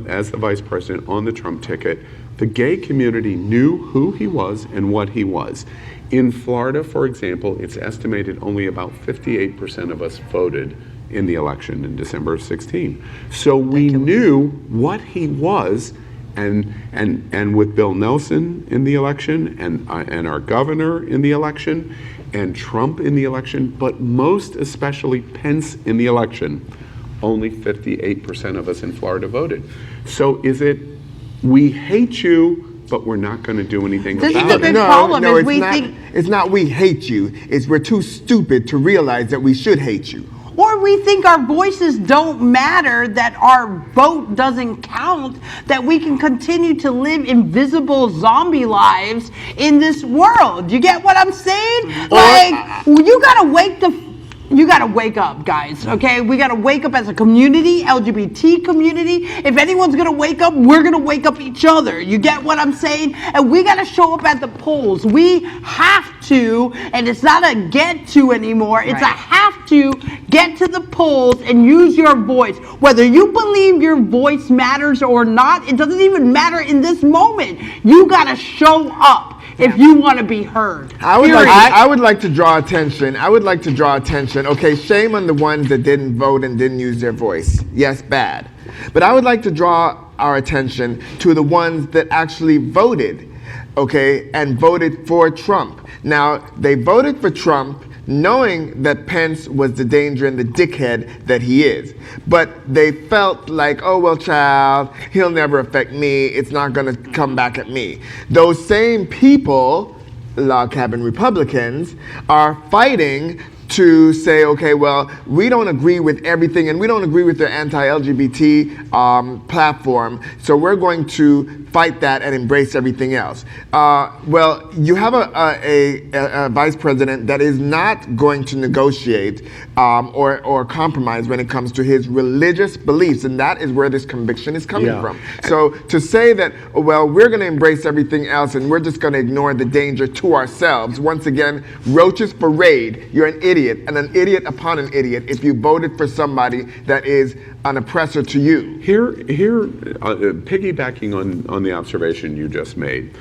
as the vice president on the Trump ticket, the gay community knew who he was and what he was. In Florida, for example, it's estimated only about 58% of us voted in the election in December of 16. So we knew what he was, and with Bill Nelson in the election, and our governor in the election, and Trump in the election, but most especially Pence in the election, only 58% of us in Florida voted. So is it, we hate you, but we're not going to do anything about it? It's not we hate you. It's we're too stupid to realize that we should hate you. Or we think our voices don't matter, that our vote doesn't count, that we can continue to live invisible zombie lives in this world. You get what I'm saying? You gotta wake up, guys, okay? We gotta wake up as a community, LGBT community. If anyone's gonna wake up, we're gonna wake up each other. You get what I'm saying? And we gotta show up at the polls. We have to, and it's not a get to anymore, it's a have to get to the polls and use your voice. Whether you believe your voice matters or not, it doesn't even matter in this moment. You gotta show up if you want to be heard. I would like to draw attention. Okay, shame on the ones that didn't vote and didn't use their voice. Yes, bad. But I would like to draw our attention to the ones that actually voted, okay, and voted for Trump. Now, they voted for Trump knowing that Pence was the danger and the dickhead that he is. But they felt like, oh, well, child, he'll never affect me. It's not going to come back at me. Those same people, log cabin Republicans, are fighting to say, okay, well, we don't agree with everything, and we don't agree with their anti-LGBT platform, so we're going to fight that and embrace everything else. Well, you have a vice president that is not going to negotiate or compromise when it comes to his religious beliefs, and that is where this conviction is coming from. So to say that, well, we're going to embrace everything else and we're just going to ignore the danger to ourselves, once again, roaches parade, you're an idiot, and an idiot upon an idiot if you voted for somebody that is an oppressor to you. Here, piggybacking on the observation you just made,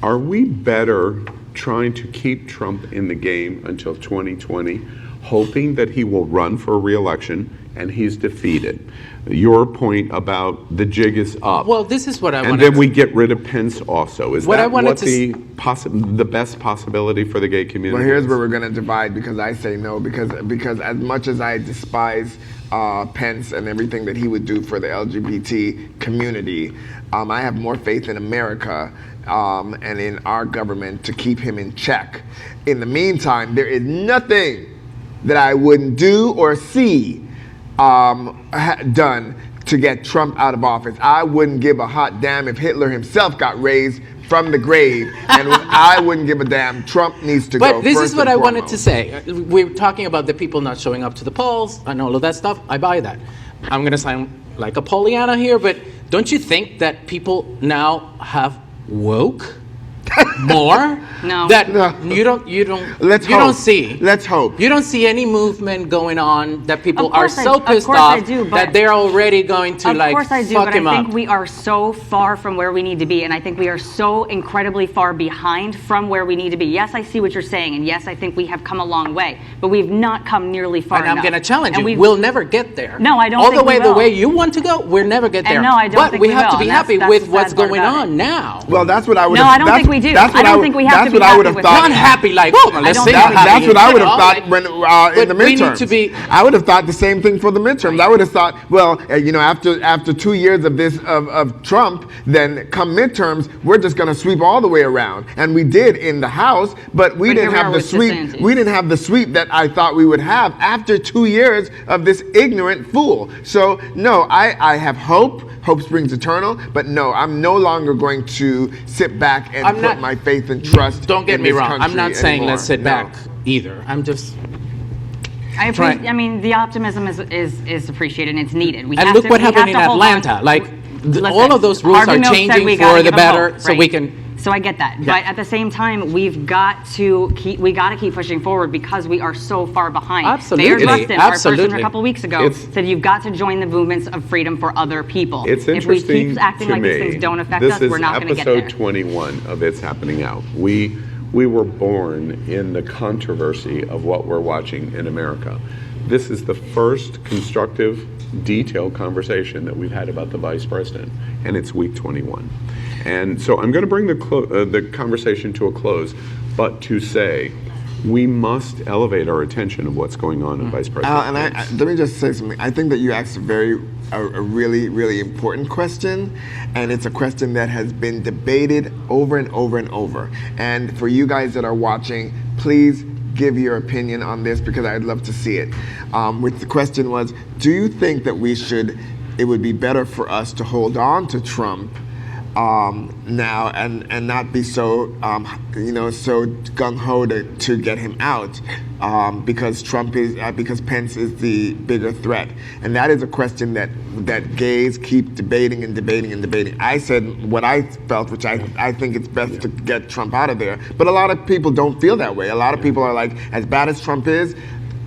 are we better trying to keep Trump in the game until 2020, hoping that he will run for re-election and he's defeated? Your point about the jig is up. Well, this is what I wanted. And then we get rid of Pence also. Is What I that wanted what to the best possibility for the gay community? Well, here's is? where we're going to divide, because I say no, because as much as I despise Pence and everything that he would do for the LGBT community, I have more faith in America and in our government to keep him in check. In the meantime, there is nothing that I wouldn't do or see done to get Trump out of office. I wouldn't give a hot damn if Hitler himself got raised from the grave, and I wouldn't give a damn. Trump needs to go. But this is what I wanted to say. We're talking about the people not showing up to the polls and all of that stuff. I buy that. I'm going to sound like a Pollyanna here, but don't you think that people now have woke more? No. That No. you don't Let's you hope. don't see. Let's hope. You don't see any movement going on that people Of are course so of pissed course I off do, but- that they're already going to Of course I do, fuck but him I think up. we are so far from where we need to be, and I think we are so incredibly far behind from where we need to be. Yes, I see what you're saying, and yes, I think we have come a long way, but we've not come nearly far And enough. I'm going to challenge And you. We'll never get there. No, I don't All think the way we the will. way you want to go, we'll never get there. And no, I don't but think we we have to will, be and happy that's with the what's sad part going about on it. now. Well, that's what I would No, have. I don't think we do. That's what I don't think we have that's to be what I happy would have with thought. it. Not happy like, oh, well, let's don't see think how we happy That's you what I get, would have all thought right. when in the But we need midterms. to be- I would have thought the same thing for the midterms. I would have thought, well, after 2 years of this of Trump, then come midterms, we're just going to sweep all the way around, and we did in the House, but we But didn't here we have are the with sweep. DeSantis. We didn't have the sweep that I thought we would have after 2 years of this ignorant fool. So no, I have hope. Hope springs eternal. But no, I'm no longer going to sit back and I'm put not- my faith and trust. Don't get in me this wrong. I'm country not saying anymore. let's sit No. back either. I'm just I mean, the optimism is appreciated and it's needed. We and have look to, what we happened in have to hold on. Atlanta. Like Listen, all of those rules Harvey are Milk said changing we gotta for the give 'em better, hope, so right? we can. So I get that, but at the same time, we've got to keep pushing forward because we are so far behind. Absolutely, Mayor Justin, our person absolutely. a couple weeks ago, It's- said you've got to join the movements of freedom for other people. It's if we interesting keep acting to like me. these things don't affect This us, is we're not going to get there. episode 21 of It's Happening Out. We were born in the controversy of what we're watching in America. This is the first constructive, detailed conversation that we've had about the vice president, and it's week 21. And so I'm going to bring the conversation to a close, but to say we must elevate our attention of what's going on in Vice President And Pence. let me just say something. I think that you asked a really, really important question, and it's a question that has been debated over and over and over. And for you guys that are watching, please give your opinion on this because I'd love to see it. Which the question was, do you think that it would be better for us to hold on to Trump now and not be so so gung-ho to get him out because because Pence is the bigger threat, and that is a question that gays keep debating and debating and debating. I said what I felt, which I think it's best to get Trump out of there, but a lot of people don't feel that way. A lot of people are like, as bad as Trump is,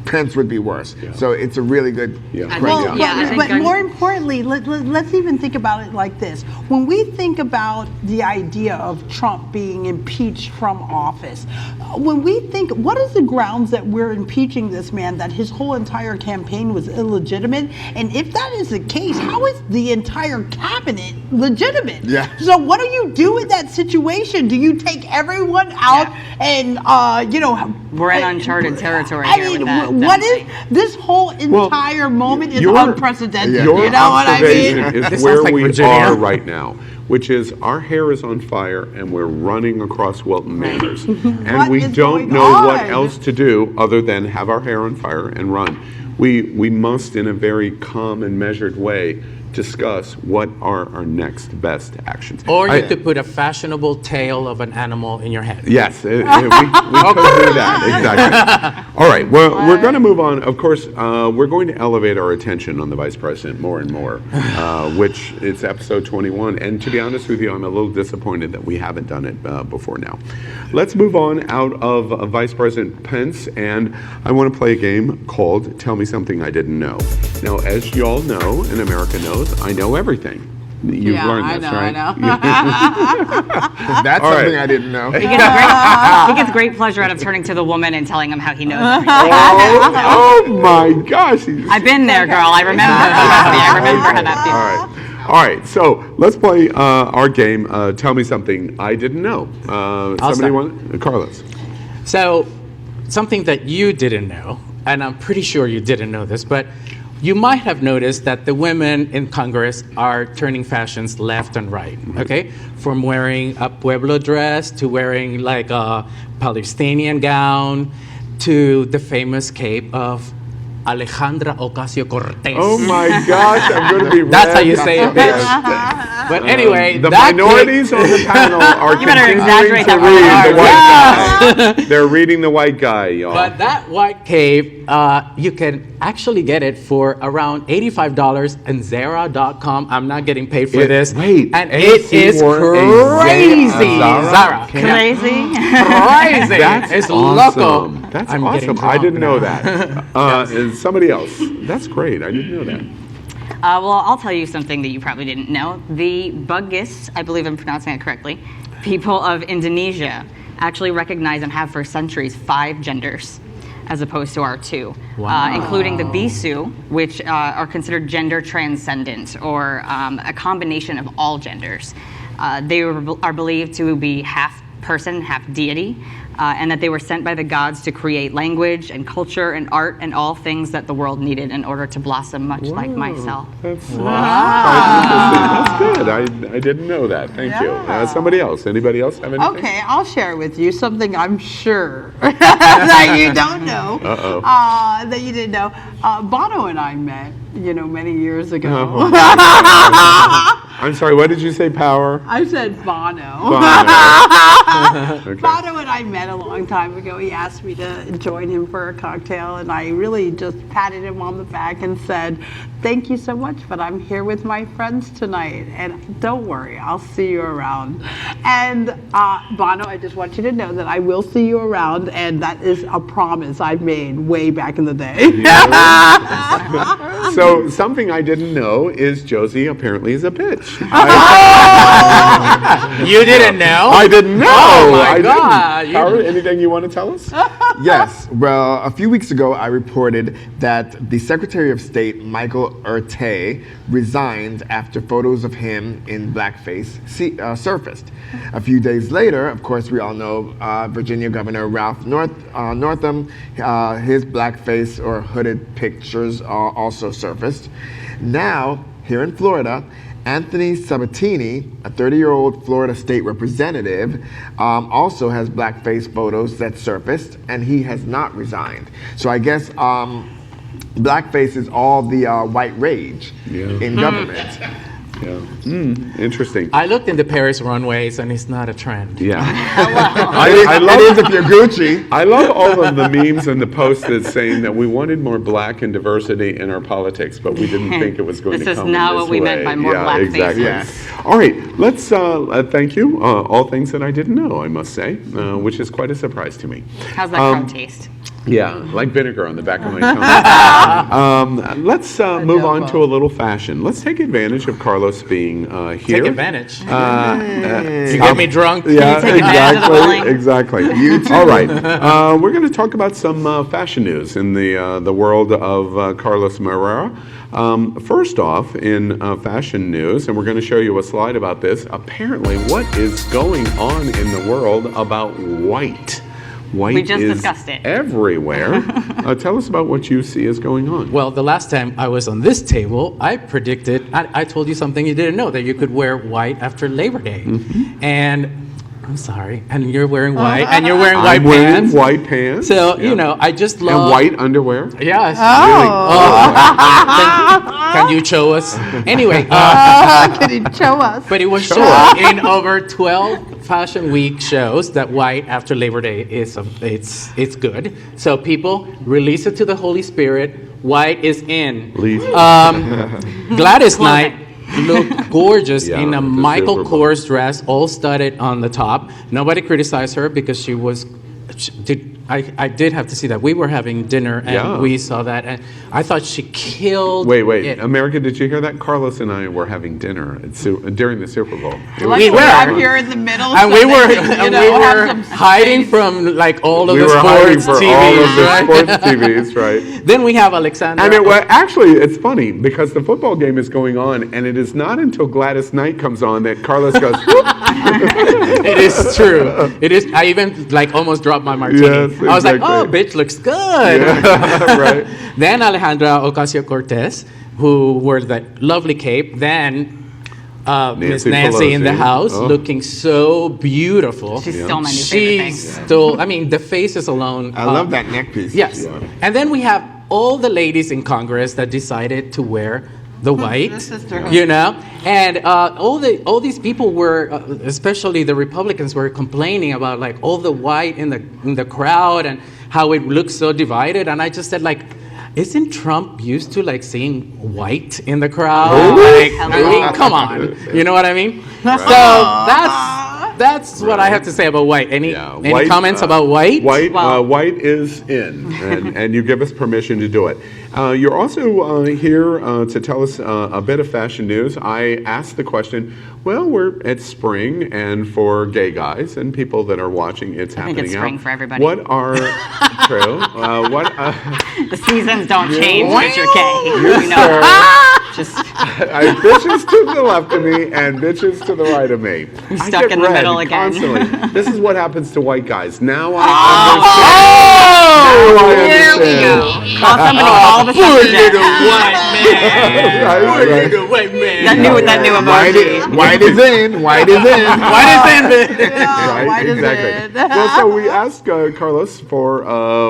Pence would be worse. Yeah. So it's a really good question. Well, Yeah, I think but I'm- more importantly, let's even think about it like this. When we think about the idea of Trump being impeached from office, when we think, what is the grounds that we're impeaching this man, that his whole entire campaign was illegitimate? And if that is the case, how is the entire cabinet legitimate? Yeah. So what do you do in that situation? Do you take everyone out and, We're in uncharted territory I here mean, with that. what is definitely. this whole entire moment is your- unprecedented. Your You know what I mean? observation This is where sounds like we Virginia. are right now, which is our hair is on fire and we're running across Wilton Manors. And What we is don't going know what on? else to do other than have our hair on fire and run. We must, in a very calm and measured way, discuss what are our next best actions. Or you could put a fashionable tail of an animal in your head. Yes, we could do that, exactly. All right, well, we're going to move on. Of course, we're going to elevate our attention on the Vice President more and more, which it's episode 21. And to be honest with you, I'm a little disappointed that we haven't done it before now. Let's move on out of Vice President Pence, and I want to play a game called Tell Me Something I Didn't Know. Now, as you all know, and America knows, I know everything. You've learned this, right? I know. That's All something right. I didn't know. He gets great pleasure out of turning to the woman and telling him how he knows everything. Oh my gosh. I've been there, girl. I remember. I remember how that feels. All right, so let's play our game, Tell Me Something I Didn't Know. Somebody start. want? Carlos. So, something that you didn't know, and I'm pretty sure you didn't know this, but you might have noticed that the women in Congress are turning fashions left and right, okay? From wearing a Pueblo dress to wearing like a Palestinian gown to the famous cape of Alejandra Ocasio-Cortez. Oh my gosh, I'm going to be That's how red. you say it, bitch. But anyway, The that minorities on the panel are You better continuing exaggerate to that read the word. white guy. They're reading the white guy, y'all. But that white cape, you can actually get it for around $85 and Zara.com. I'm not getting paid for this. Wait, and AC it is wore a crazy, Zara Zara. Crazy. Crazy. That's It's awesome. loco. That's I'm getting awesome. I drunk didn't know now. that. And somebody else. That's great. I didn't know that. Well, I'll tell you something that you probably didn't know. The Bugis, I believe I'm pronouncing it correctly, people of Indonesia actually recognize and have for centuries 5 genders, as opposed to our 2, including the Bisu, which are considered gender transcendent, or a combination of all genders. They are believed to be half person, half deity, and that they were sent by the gods to create language and culture and art and all things that the world needed in order to blossom, much like myself. That's good. I didn't know that. Thank you. Somebody else. Anybody else have anything? Okay, I'll share with you something I'm sure that you don't know. That you didn't know. Bono and I met, many years ago. I'm sorry, what did you say, Power? I said Bono. Okay. Bono and I met a long time ago. He asked me to join him for a cocktail, and I really just patted him on the back and said, "Thank you so much, but I'm here with my friends tonight, and don't worry, I'll see you around." And Bono, I just want you to know that I will see you around, and that is a promise I made way back in the day. So something I didn't know is Josie apparently is a bitch. You didn't know? I didn't know. Oh my I God. Didn't. Howard, anything you want to tell us? Yes. Well, a few weeks ago, I reported that the Secretary of State, Michael Urte, resigned after photos of him in blackface surfaced. A few days later, of course, we all know Virginia Governor Ralph Northam, his blackface or hooded pictures also surfaced. Now, here in Florida, Anthony Sabatini, a 30-year-old Florida state representative, also has blackface photos that surfaced, and he has not resigned. So I guess blackface is all the white rage in government. Yeah. Interesting. I looked in the Paris runways, and it's not a trend. Yeah. I love it if you're Gucci. I love all of the memes and the posts that's saying that we wanted more black and diversity in our politics, but we didn't think it was going This to is come not in this what we meant way. by more black exactly. faces. Yes. All right, let's thank you. All things that I didn't know, I must say, which is quite a surprise to me. How's that crumb taste? Yeah, like vinegar on the back of my tongue. Let's move on to a little fashion. Let's take advantage of Carlos being here. Take advantage. You get me drunk. Yeah, take advantage of the bullying? exactly. You too. All right, we're going to talk about some fashion news in the world of Carlos Marrero. First off, in fashion news, and we're going to show you a slide about this. Apparently, what is going on in the world about white? White We just is discussed it. everywhere. Tell us about what you see is going on. Well, the last time I was on this table, I predicted, I told you something you didn't know, that you could wear white after Labor Day. And I'm sorry, and you're wearing white, and you're wearing white I'm wearing pants. white pants. So, yeah. you know, I just love... And white underwear. Yes. Really? Can you show us? Anyway. Can you show us? But it was shown in over 12 Fashion Week shows that white after Labor Day is it's good. So people, release it to the Holy Spirit. White is in. Gladys Knight looked gorgeous in a Michael Kors dress, all studded on the top. Nobody criticized her because she was. I did have to see that. We were having dinner and we saw that, and I thought she killed. Wait, it. America, did you hear that? Carlos and I were having dinner during the Super Bowl. We were. I'm here in the middle, and so we were, they, we were hiding from like all of the sports TVs. All of the sports TVs, right? Then we have Alexander. And actually, it's funny because the football game is going on, and it is not until Gladys Knight comes on that Carlos goes. It is true. It is. I even like almost dropped my martini. Yes, I was like, exactly. "Oh, bitch, looks good." Yeah, right. Then Alejandra Ocasio-Cortez, who wore that lovely cape. Then Miss Nancy in the house, looking so beautiful. She's still my new favorite thing. Still, I mean, the faces alone. I love that neck piece. Yes. Yeah. And then we have all the ladies in Congress that decided to wear the white, you know, and all these people were, especially the Republicans, were complaining about like all the white in the crowd and how it looks so divided. And I just said, like, isn't Trump used to like seeing white in the crowd? Like, I mean, come on, you know what I mean? Right. So that's what I have to say about white. Any comments about white? White is in, and you give us permission to do it. You're also here to tell us a bit of fashion news. I asked the question, well, we're at spring, and for gay guys and people that are watching, it's happening I think it's spring out. for everybody. What are, true, the seasons don't change, but you're gay. You know. Just bitches to the left of me and bitches to the right of me. I'm stuck in the middle again. Constantly. This is what happens to white guys. Now I understand. Here we go. Call somebody, call the white man. That new emoji. White is in. White is in. White is in. Right, exactly. Well, so we asked Carlos for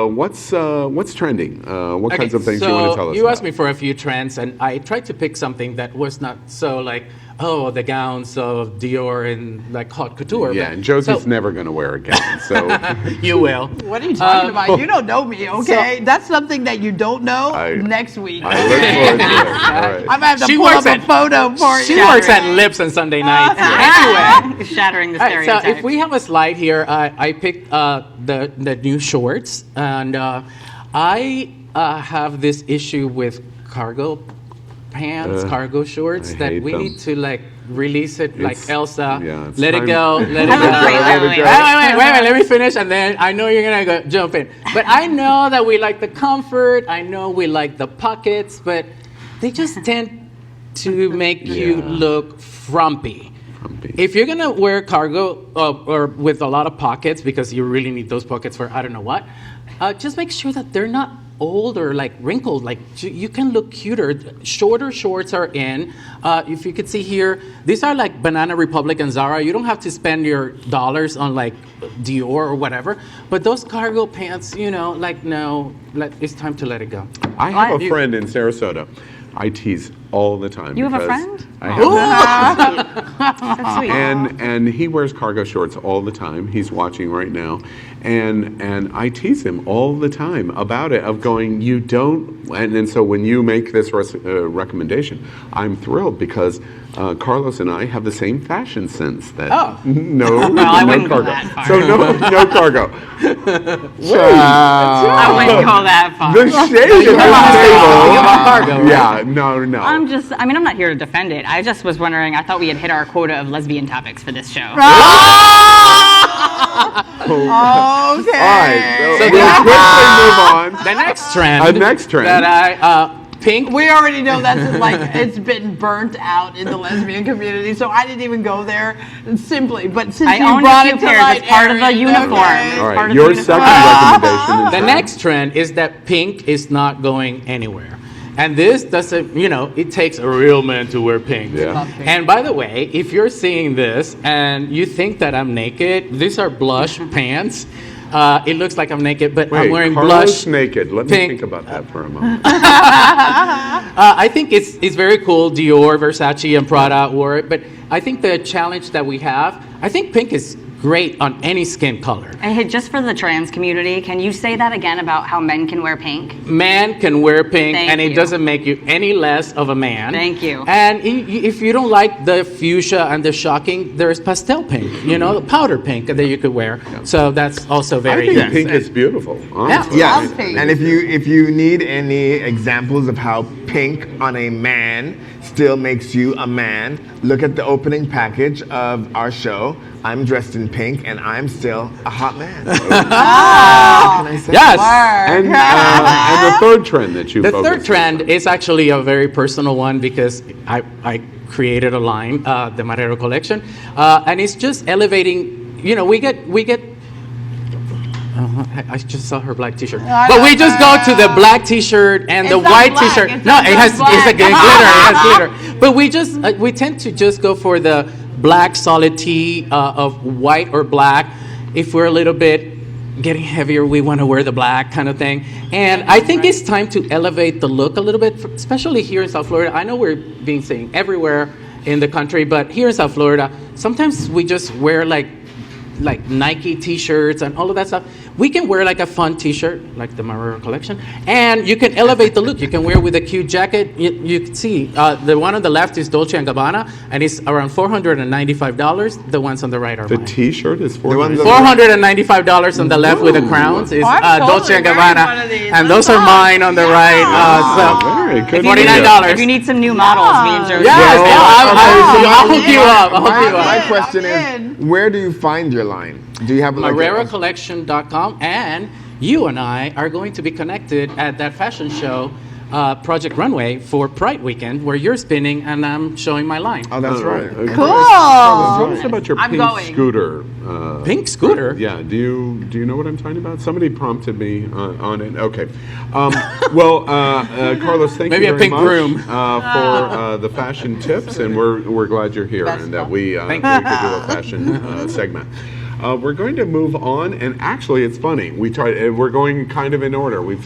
what's trending. What kinds of things you want to tell us You about? asked me for a few trends, and I tried to pick something that was not so like, oh, the gowns of Dior and like haute couture. Yeah, and Josie's never going to wear a gown, so. You will. What are you talking about? You don't know me, okay? That's something that you don't know next week. I look forward to it. All right. I'm going to have to pull up a photo for you. She works at Lips on Sunday nights. Anyway. Shattering the All right, stereotype. so if we have a slide here, I picked the new shorts, and I have this issue with cargo pants, cargo shorts, that we need to like release it like Elsa. Yeah, let it go, let it go. Wait, let me finish, and then I know you're gonna go jump in. But I know that we like the comfort, I know we like the pockets, but they just tend to make you look frumpy. If you're gonna wear cargo or with a lot of pockets, because you really need those pockets for I don't know what, just make sure that they're not old or like wrinkled. Like you can look cuter. Shorter shorts are in. If you could see here, these are like Banana Republic and Zara. You don't have to spend your dollars on like Dior or whatever. But those cargo pants, you know, like no, it's time to let it go. I have a friend in Sarasota. I tease all the time. You have a friend? I have That's sweet. And he wears cargo shorts all the time. He's watching right now. And I tease him all the time about it, of going, you don't, and so when you make this recommendation, I'm thrilled because Carlos and I have the same fashion sense that no cargo. So no cargo. I wouldn't call that far. The shade of the table. Cargo, Yeah, no. I'm not here to defend it. I just was wondering, I thought we had hit our quota of lesbian topics for this show. Okay. All right, so we'll quickly move on. The next trend. Next trend. That pink. We already know that's like it's been burnt out in the lesbian community, so I didn't even go there simply. But since I you own brought a it few to pairs. light, It's part of the Aaron, uniform. okay. All Part right, of your the second uniform. recommendation is The next trend is that pink is not going anywhere. And this doesn't, it takes a real man to wear pink. Yeah. And by the way, if you're seeing this and you think that I'm naked, these are blush pants. It looks like I'm naked, but Wait, I'm wearing Carlos blush naked. Let me pink. think about that for a moment. I think it's very cool. Dior, Versace, and Prada wore it. But I think the challenge that we have, I think pink is great on any skin color. And hey, just for the trans community, can you say that again about how men can wear pink? Man can wear pink, Thank and it you. doesn't make you any less of a man. Thank you. And if you don't like the fuchsia and the shocking, there's pastel pink, the powder pink that you could wear. So that's also I very think nice. pink is beautiful. Honestly. Yes, pink. and if you need any examples of how pink on a man still makes you a man, look at the opening package of our show. I'm dressed in pink, and I'm still a hot man. What can I say? Yes. And the third trend that you The focus third trend is actually a very personal one because I created a line, the Marrero collection, and it's just elevating. We get. I just saw her black T-shirt, but we just go to the black T-shirt and the It's not white black, T-shirt. it's No, not it has black. it's a glitter. It has glitter. But we tend to just go for the black solid tee of white or black. If we're a little bit getting heavier, we want to wear the black kind of thing. And I think it's time to elevate the look a little bit, especially here in South Florida. I know we're being seen everywhere in the country, but here in South Florida, sometimes we just wear like Nike T-shirts and all of that stuff. We can wear like a fun T-shirt, like the Moreira collection, and you can elevate the look. You can wear with a cute jacket. You can see the one on the left is Dolce & Gabbana, and it's around $495. The ones on the right are The mine. T-shirt is ones $495. $495 on the left with the crowns is I'm Dolce totally & wearing Gabbana, one of these. and Let's those are go. mine on the right. Very good. $49. If you need some new models, me and Josie. Yes, I'll hook you up. I'll hook you My up. question I'm is, where do you find your line? Do you have like MoreiraCollection.com, and you and I are going to be connected at that fashion show, Project Runway, for Pride Weekend, where you're spinning and I'm showing my line. Oh, that's right. Cool. Tell us about your I'm pink going. scooter. Pink scooter? Yeah. Do you know what I'm talking about? Somebody prompted me on it. Okay. Carlos, thank Maybe you a very pink much broom. for the fashion tips, and we're glad you're here Best and that fun. we could do a fashion segment. We're going to move on, and actually, it's funny. We're going kind of in order. We've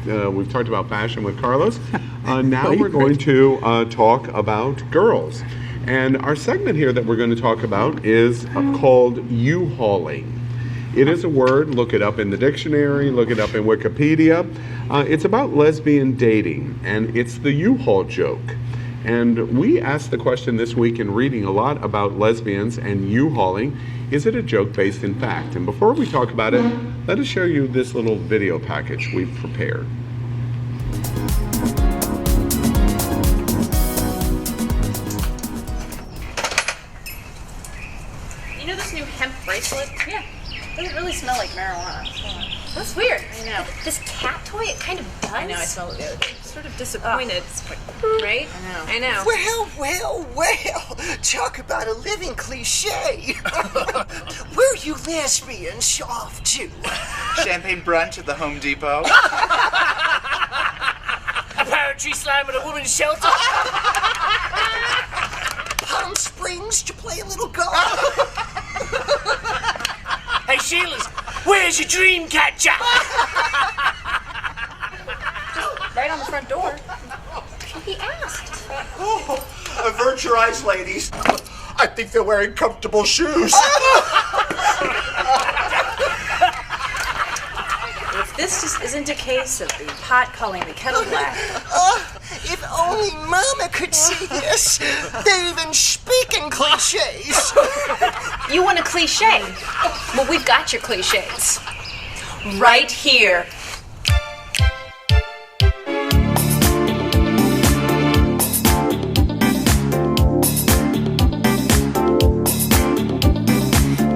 talked about fashion with Carlos. Now we're going to talk about girls, and our segment here that we're going to talk about is called U-hauling. It is a word. Look it up in the dictionary. Look it up in Wikipedia. It's about lesbian dating, and it's the U-haul joke. And we asked the question this week in reading a lot about lesbians and U-hauling. Is it a joke based in fact? And before we talk about it, let us show you this little video package we've prepared. You know this new hemp bracelet? Yeah. It doesn't really smell like marijuana. That's weird. I know. This cat toy, it kind of does. I know, I smelled it the other day. Sort of disappointed, right? I know. Well, talk about a living cliche. Where are you lesbians off to? Champagne brunch at the Home Depot. A poetry slam at a woman's shelter. Palm Springs to play a little golf. Hey, Sheila's, where's your dream catcher? Right on the front door. He asked. Avert your eyes, ladies. I think they're wearing comfortable shoes. If this just isn't a case of the pot calling the kettle black. If only Mama could see this. They're even speaking cliches. You want a cliche? Well, we've got your cliches. Right here.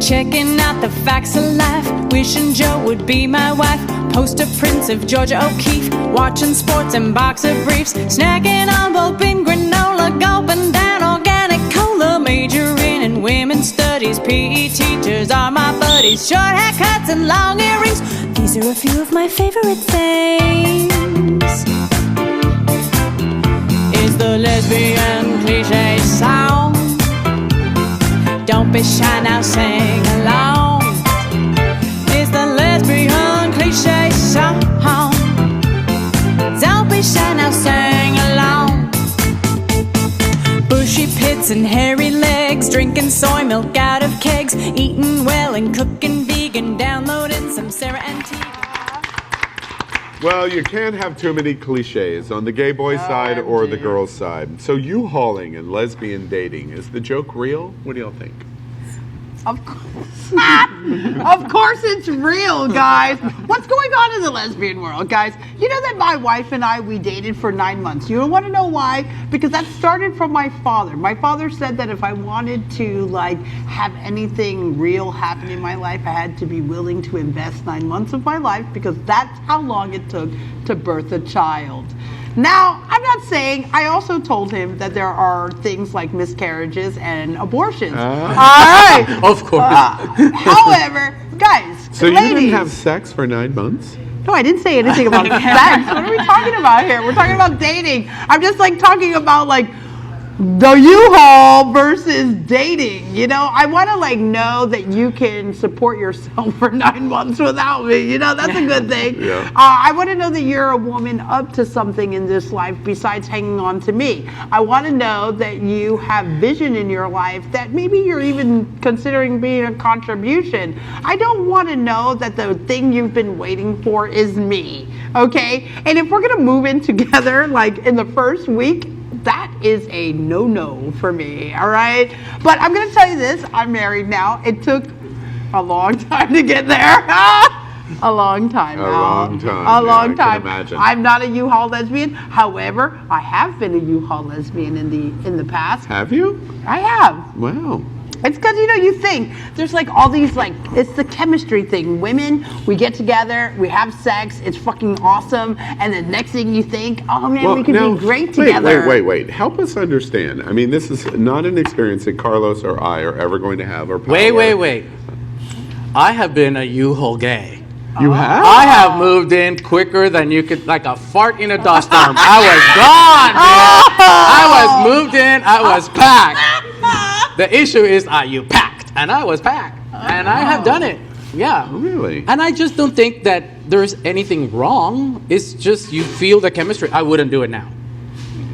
Checking out the facts of life, wishing Joe would be my wife. Poster prints of Georgia O'Keeffe, watching sports and boxer briefs, snacking on Vulpin granola, gulping down organic cola, majoring in women's studies. PE teachers are my buddies, short haircuts and long earrings. These are a few of my favorite things. Is the lesbian cliche song? Don't be shy now, sing along. It's the lesbian cliche song. Don't be shy now, sing along. Bushy pits and hairy legs, drinking soy milk out of kegs, eating well and cooking vegan, downloading some Sarah and T. Well, you can't have too many cliches on the gay boy side or the girl side. So U-hauling and lesbian dating, is the joke real? What do y'all think? Of course. Of course it's real, guys. What's going on in the lesbian world, guys? You know that my wife and I, we dated for 9 months. You want to know why? Because that started from my father. My father said that if I wanted to have anything real happen in my life, I had to be willing to invest 9 months of my life, because that's how long it took to birth a child. Now, I'm not saying, I also told him that there are things like miscarriages and abortions. All right. Of course. However, guys, So ladies, you didn't have sex for 9 months? no, I didn't say anything about sex. What are we talking about here? We're talking about dating. I'm just talking about the U-Haul versus dating. You know, I want to know that you can support yourself for 9 months without me. You know, that's a good thing. Yeah. I want to know that you're a woman up to something in this life besides hanging on to me. I want to know that you have vision in your life, that maybe you're even considering being a contribution. I don't want to know that the thing you've been waiting for is me. Okay? And if we're going to move in together in the first week, that is a no-no for me, all right? But I'm going to tell you this. I'm married now. It took a long time to get there. A long time. A long time. A long Yeah, I time. can imagine. I'm not a U-Haul lesbian. However, I have been a U-Haul lesbian in the past. Have you? I have. Wow. It's because, you think there's all these, it's the chemistry thing. Women, we get together, we have sex, it's fucking awesome. And the next thing you think, oh man, we could be great together. Wait. Help us understand. I mean, this is not an experience that Carlos or I are ever going to have or power. Wait. I have been a U-Haul gay. You have? I have moved in quicker than you could, like a fart in a dust storm. I was gone, man. I was moved in, I was packed. The issue is, are you packed? And I was packed. And I have done it. Yeah. Really? And I just don't think that there's anything wrong. It's just you feel the chemistry. I wouldn't do it now.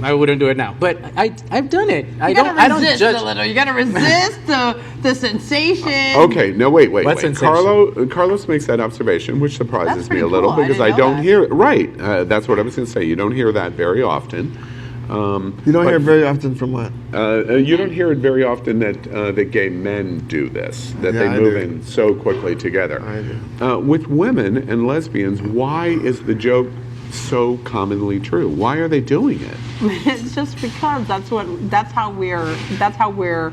But I've done it. I don't judge. A little. You gotta resist the sensation. Okay, no, wait. What sensation? Carlos makes that observation, which surprises That's me a pretty little cool. I because didn't I know don't that. hear it. Right, that's what I was going to say. You don't hear that very often. You don't hear it very often from what? You don't hear it very often that gay men do this, that they I move do. in so quickly together. I do. With women and lesbians, why is the joke so commonly true? Why are they doing it? It's just because that's how we're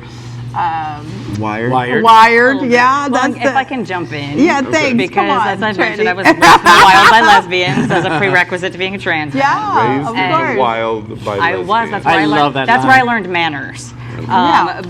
Wired. wired. Yeah, Well, that's if I can jump in. Yeah, thanks. Because Come on, as I mentioned, Trini. I was raised in the wild by lesbians as a prerequisite to being a trans man. Yeah, Raised of in the course. wild by I lesbians. was. That's where I I love learned. that That's where I line. learned manners. Yeah.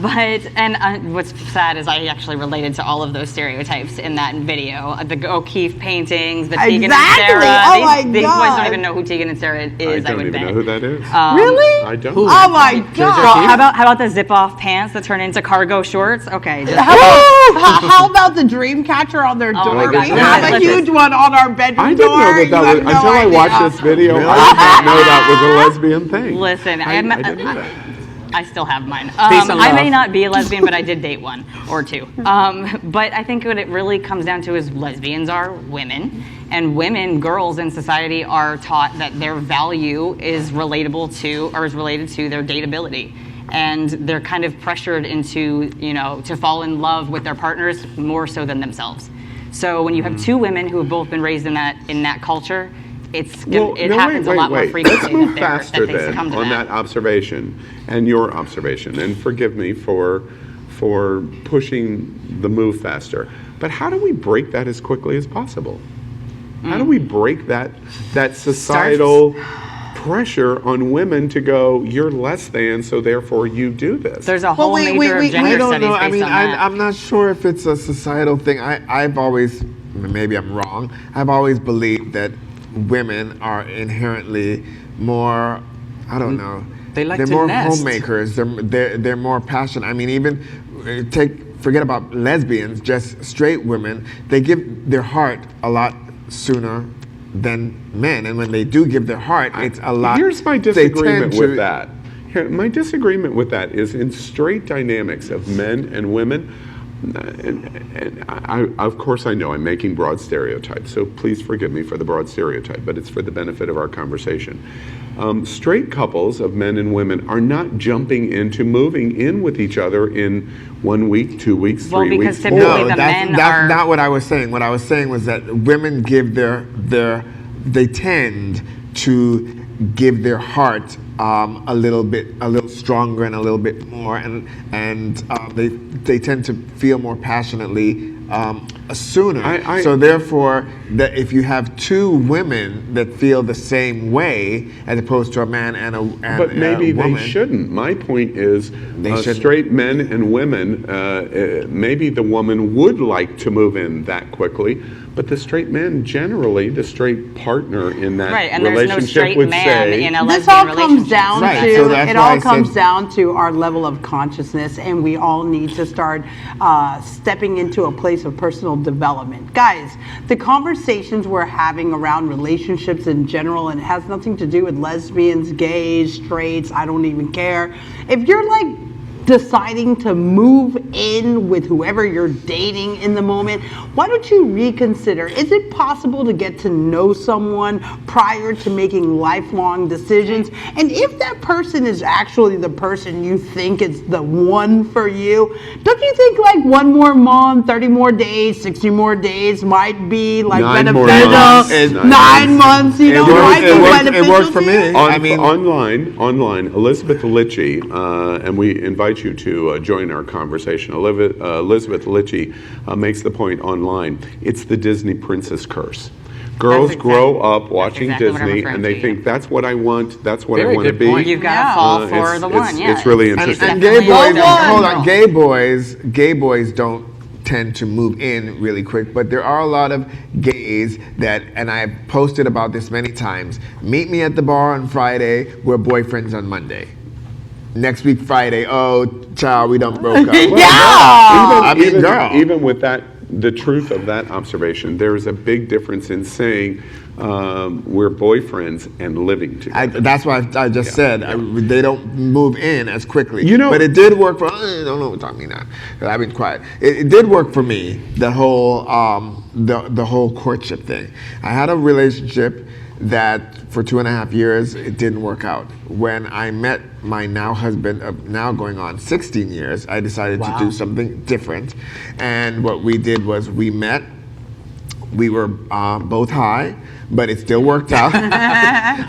What's sad is I actually related to all of those stereotypes in that video. The O'Keeffe paintings, the Tegan and Exactly. Sarah. Oh these my boys God. don't even know who Tegan and Sarah is. I don't would even bet. know who that is. Really? I don't. Oh my Well, God. how about the zip-off pants that turn into cargo shorts? Okay. Just, How about the dream catcher on their Oh door? my We God. have a Listen. huge one on our bedroom I didn't door. know that You was, have no until I idea. watched this video, I did not know that was a lesbian thing. Listen, I didn't know that. I still have mine. Peace and I may love. not be a lesbian, but I did date one or two. But I think what it really comes down to is lesbians are women, and women, girls in society are taught that their value is related to their dateability. And they're kind of pressured into, to fall in love with their partners more so than themselves. So when you have two women who have both been raised in that culture, it happens a lot more frequently. Let's move that faster things then come to on that. that observation and your observation. And forgive me for for pushing the move faster. But how do we break that as quickly as possible? How do we break that societal pressure on women to go, you're less than, so therefore you do this? There's a whole major of gender I don't studies know. I based mean, on that. I'm not sure if it's a societal thing. I've always, maybe I'm wrong, I've always believed that women are inherently more, I don't know. They like they're to more nest. homemakers. They're more passionate. I mean, even forget about lesbians, just straight women. They give their heart a lot sooner than men, and when they do give their heart, it's a lot. Here's my disagreement with that. My disagreement with that is in straight dynamics of men and women. And of course, I know I'm making broad stereotypes, so please forgive me for the broad stereotype, but it's for the benefit of our conversation. Straight couples of men and women are not jumping into moving in with each other in 1 week, 2 weeks, 3 weeks, 4 weeks. No, that's not what I was saying. What I was saying was that women give they tend to give their heart a little stronger and a little bit more, and they tend to feel more passionately sooner. So therefore, that if you have two women that feel the same way, as opposed to a man and a woman, but maybe they shouldn't. My point is, straight men and women, maybe the woman would like to move in that quickly, but the straight man generally, the straight partner in that relationship would say, this all comes down to it all comes down to our level of consciousness, and we all need to start stepping into a place of personal development. Guys, the conversations we're having around relationships in general, and it has nothing to do with lesbians, gays, straights, I don't even care. If you're like deciding to move in with whoever you're dating in the moment, why don't you reconsider? Is it possible to get to know someone prior to making lifelong decisions? And if that person is actually the person you think is the one for you, don't you think like 1 more month, 30 more days, 60 more days might be like beneficial? 9 months, you know, might be beneficial. It worked for me. Online, Elizabeth Litchi, and we invite you to join our conversation. Elizabeth Litchi makes the point online. It's the Disney princess curse. Girls grow up watching Disney, and they think that's what I want. That's what I want to be. You've got to fall for the one. It's really interesting. And gay boys, hold on, gay boys don't tend to move in really quick, but there are a lot of gays that, and I've posted about this many times, meet me at the bar on Friday, we're boyfriends on Monday. Next week Friday, oh child, we done broke up. Even with that, the truth of that observation, there is a big difference in saying we're boyfriends and living together. That's why I just said they don't move in as quickly. You know, but it did work for. I don't know what talking now. I've been quiet. It did work for me. The whole the whole courtship thing. I had a relationship that for 2.5 years it didn't work out. When I met my now husband of now going on 16 years, I decided to do something different. And what we did was we met. We were both high, but it still worked out.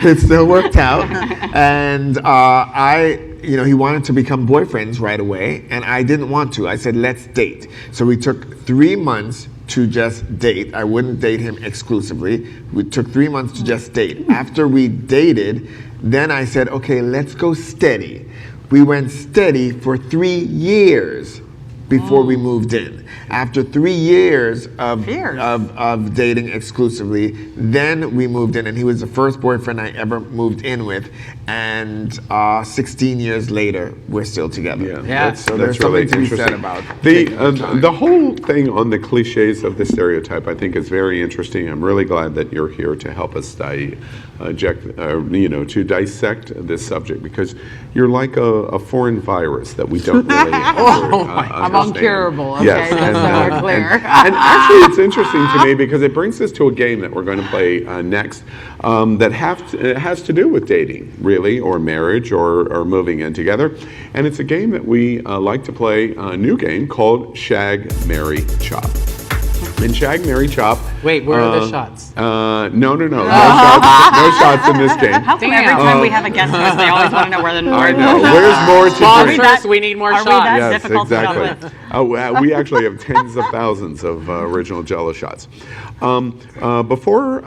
It still worked out. And he wanted to become boyfriends right away, and I didn't want to. I said, let's date. So we took 3 months to just date. I wouldn't date him exclusively. We took 3 months to just date. After we dated, then I said, okay, let's go steady. We went steady for 3 years before we moved in. After 3 years of dating exclusively, then we moved in, and he was the first boyfriend I ever moved in with. And 16 years later, we're still together. So there's really something to be said about the whole thing on the cliches of the stereotype. I think is very interesting. I'm really glad that you're here to help us to dissect this subject, because you're like a foreign virus that we don't really I'm uncurable. Okay, yes, that's so clear. And actually, it's interesting to me because it brings us to a game that we're going to play next that has to do with dating, really, or marriage, or moving in together. And it's a game that we like to play, a new game called Shag, Marry, Chop. In Shag, Marry, Chop, Wait, where are the shots? No shots. No shots in this game. How come every time we have a guest host, they always want to know where the I know. Where's more to drink? Sponsors, we need more shots. Are we that Yes, difficult to exactly. talk with? We actually have tens of thousands of original Jello shots. Before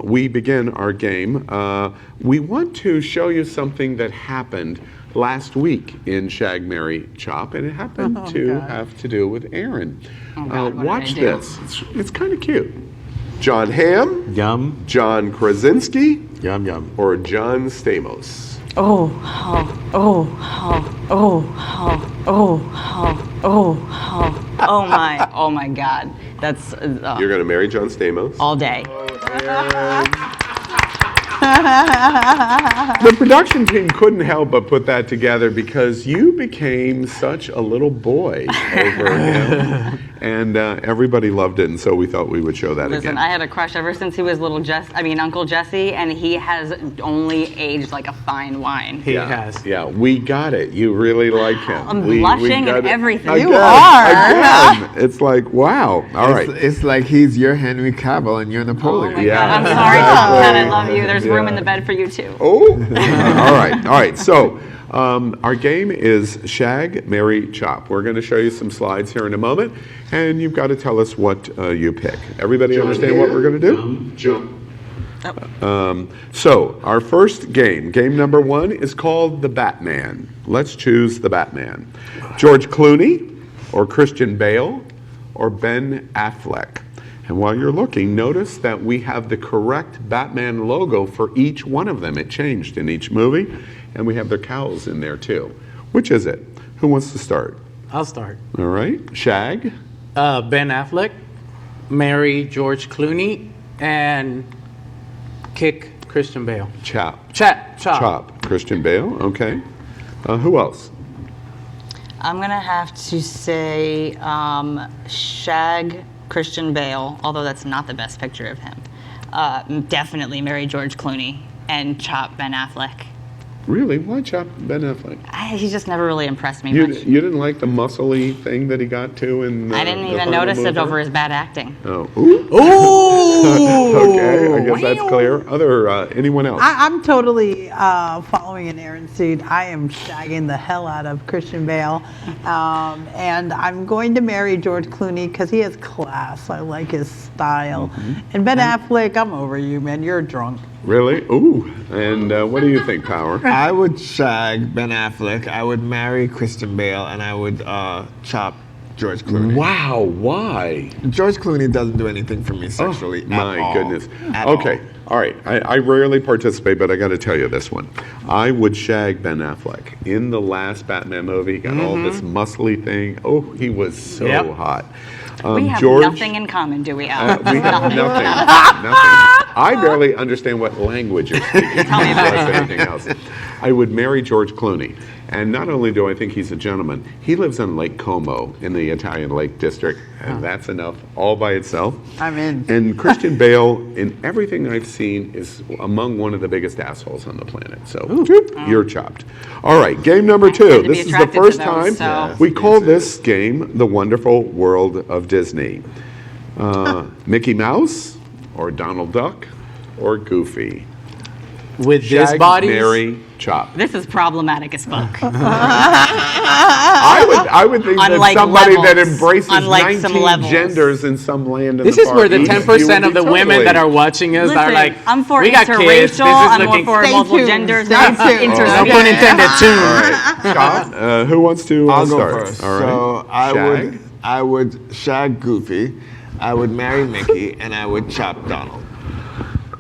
we begin our game, we want to show you something that happened last week in Shag, Marry, Chop, and it happened have to do with Aaron. Watch this. It's kind of cute. John Hamm, Yum. John Krasinski, Yum, yum. or John Stamos. Oh my God. That's You're going to marry John Stamos? all day. The production team couldn't help but put that together because you became such a little boy over him, and everybody loved it, and so we thought we would show that Listen, again. I had a crush ever since he was Uncle Jesse, and he has only aged like a fine wine. He has. Yeah, we got it. You really like him. I'm we blushing got and it. everything. Again, You are. Again. It's like, wow. All right. It's like he's your Henry Cavill and you're Napoleon. Oh my Yeah, God, I'm sorry, exactly. Ken, I love you. There's room Yeah. in the bed for you too. Oh, all right. So our game is Shag, Marry, Chop. We're going to show you some slides here in a moment, and you've got to tell us what you pick. Everybody understand what we're going to do? Jump. So our first game number 1, is called the Batman. Let's choose the Batman. George Clooney, or Christian Bale, or Ben Affleck. And while you're looking, notice that we have the correct Batman logo for each one of them. It changed in each movie, and we have their cowls in there too. Which is it? Who wants to start? I'll start. All right, Shag. Ben Affleck, marry George Clooney, and kick Christian Bale. Chop. Chop. Christian Bale, okay. Who else? I'm gonna have to say Shag Christian Bale, although that's not the best picture of him. Definitely marry George Clooney and chop Ben Affleck. Really? Why chop Ben Affleck? He just never really impressed me You much. didn't like the muscly thing that he got to in I didn't the even final notice it movie? over his bad acting. Oh. Ooh. Okay, I guess that's clear. Anyone else? I'm totally following in Aaron's suit. I am shagging the hell out of Christian Bale. And I'm going to marry George Clooney because he has class. I like his style. And Ben Affleck, I'm over you, man. You're drunk. Really? Ooh. And what do you think, Power? I would shag Ben Affleck. I would marry Christian Bale, and I would chop George Clooney. Wow, why? George Clooney doesn't do anything for me sexually. My at all. goodness. At Okay. all. All right. I rarely participate, but I got to tell you this one. I would shag Ben Affleck. In the last Batman movie, he got all this muscly thing. Oh, he was so hot. We have George, nothing in common, do we, Al? we have nothing. I barely understand what language you're speaking. Tell me about it. Anything else. I would marry George Clooney. And not only do I think he's a gentleman, he lives on Lake Como in the Italian Lake District. And that's enough all by itself. I'm in. And Christian Bale, in everything I've seen, is among one of the biggest assholes on the planet. So you're chopped. All right, game number 2. tend to be This is the attracted to first those, time so- we call this game The Wonderful World of Disney. Mickey Mouse, or Donald Duck, or Goofy. With this Shag, body, marry, chop. This is problematic as fuck. I would think Unlike that somebody that levels. embraces Unlike some 19 levels. genders in some land in this the is where the Far East, 10% you of the would be women that are watching us are Listen, like, I'm for we got kids. This interracial, is I'm looking more for Stay multiple tuned, genders, stay not tuned. no intersexual. pun intended, tune. Chop. Who wants to I'll start? go first. All right. So I would shag Goofy, I would marry Mickey, and I would chop Donald.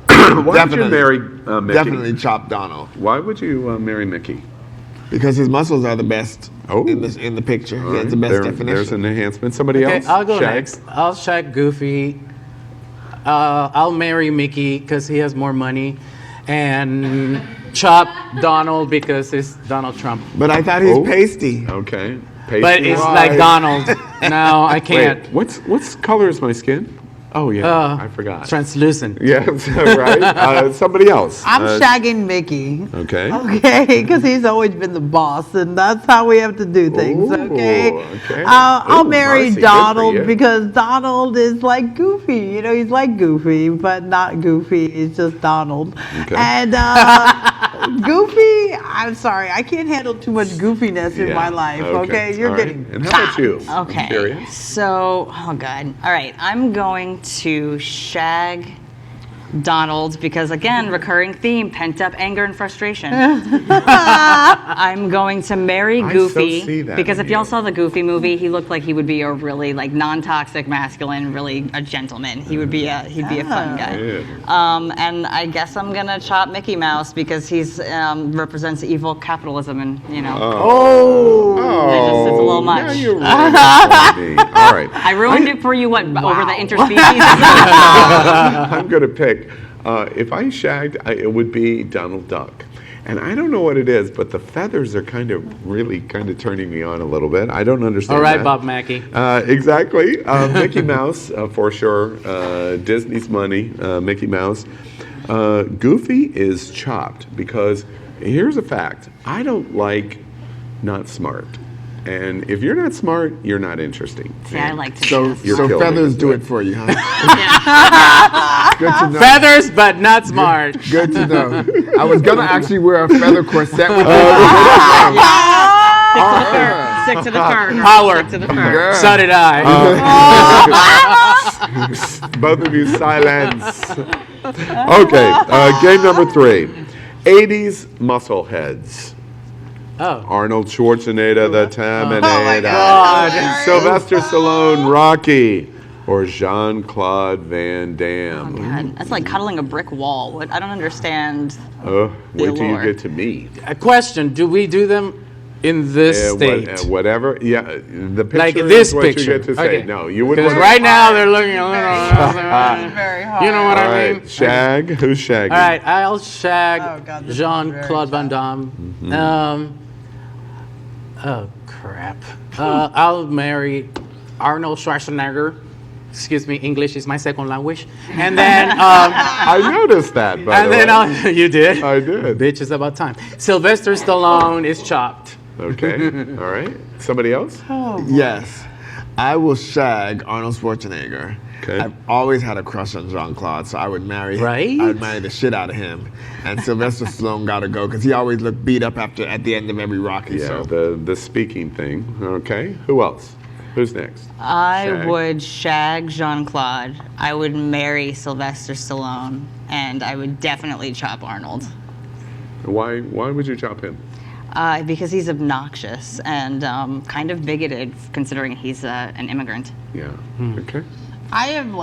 Why would you marry Mickey? Definitely chop Donald. Why would you marry Mickey? Because his muscles are the best Oh. in the picture. All He has the right, best there's definition. an enhancement. Somebody Okay, else? I'll go Shag? next. I'll shag Goofy. I'll marry Mickey because he has more money, and chop Donald because it's Donald Trump. But I thought he's pasty. Okay. But it's like Donald. No, I can't. Wait, what's color is my skin? Oh, yeah, I forgot. Translucent. Yeah, right. Somebody else. I'm shagging Mickey. Okay. Okay, because he's always been the boss, and that's how we have to do things. Ooh, okay. okay. I'll Ooh, marry Marcy, good for Donald you. because Donald is like Goofy. You know, he's like Goofy, but not Goofy. He's just Donald. Okay. And Goofy, I'm sorry, I can't handle too much goofiness in my life. Okay, you're All right. getting. And how about you? Okay. I'm curious. So, oh god. All right, I'm going to shag Donald because again, recurring theme, pent up anger and frustration. I'm going to marry I Goofy so see that because in if y'all you. saw the Goofy movie, he looked like he would be a really like non-toxic masculine, really a gentleman. He would be he'd be a fun guy. And I guess I'm gonna chop Mickey Mouse because he's represents evil capitalism and you know. It's a little much. Now you're ruining it for me. All right. I ruined it for you over the interspecies. I'm going to pick, if I shagged, it would be Donald Duck. And I don't know what it is, but the feathers are really turning me on a little bit. I don't understand All right, that. Bob Mackey. Exactly. Mickey Mouse, for sure. Disney's money, Mickey Mouse. Goofy is chopped because here's a fact. I don't like not smart. And if you're not smart, you're not interesting. See, I like to So feathers do it for you, huh? Good to know. Feathers, but not smart. Good to know. I was gonna actually wear a feather corset with Stick to the fur. Power. Stick to the fur. So did I. Both of you silence. Okay, game number 3. 80s muscle heads. Oh. Arnold Schwarzenegger, the Terminator. God. Sylvester Stallone, Rocky. Or Jean-Claude Van Damme. God, that's like cuddling a brick wall. What? I don't understand. Wait till you allure. get to me. A question: do we do them in this state? Whatever. Yeah, the picture Like this is what picture. you get to say. Okay. No, you wouldn't. Because right now they're looking a little. Very hard. You know what All I right, mean? shag. Who's shagging? All right, I'll shag Oh, God, this is Jean-Claude Van Damme. Oh crap! I'll marry Arnold Schwarzenegger. Excuse me, English is my second language. And then I noticed that. By the way. You did. I did. Bitch, it's about time. Sylvester Stallone is chopped. Okay. All right. Somebody else? Yes. I will shag Arnold Schwarzenegger. Okay. I've always had a crush on Jean-Claude, so I would marry Right? I would marry the shit out of him. And Sylvester Stallone gotta go because he always looked beat up at the end of every Rocky. Yeah. So The speaking thing. Okay. Who else? Who's next? I Shag. would shag Jean-Claude. I would marry Sylvester Stallone, and I would definitely chop Arnold. Why would you chop him? Because he's obnoxious and kind of bigoted, considering he's an immigrant. Yeah. Okay. I am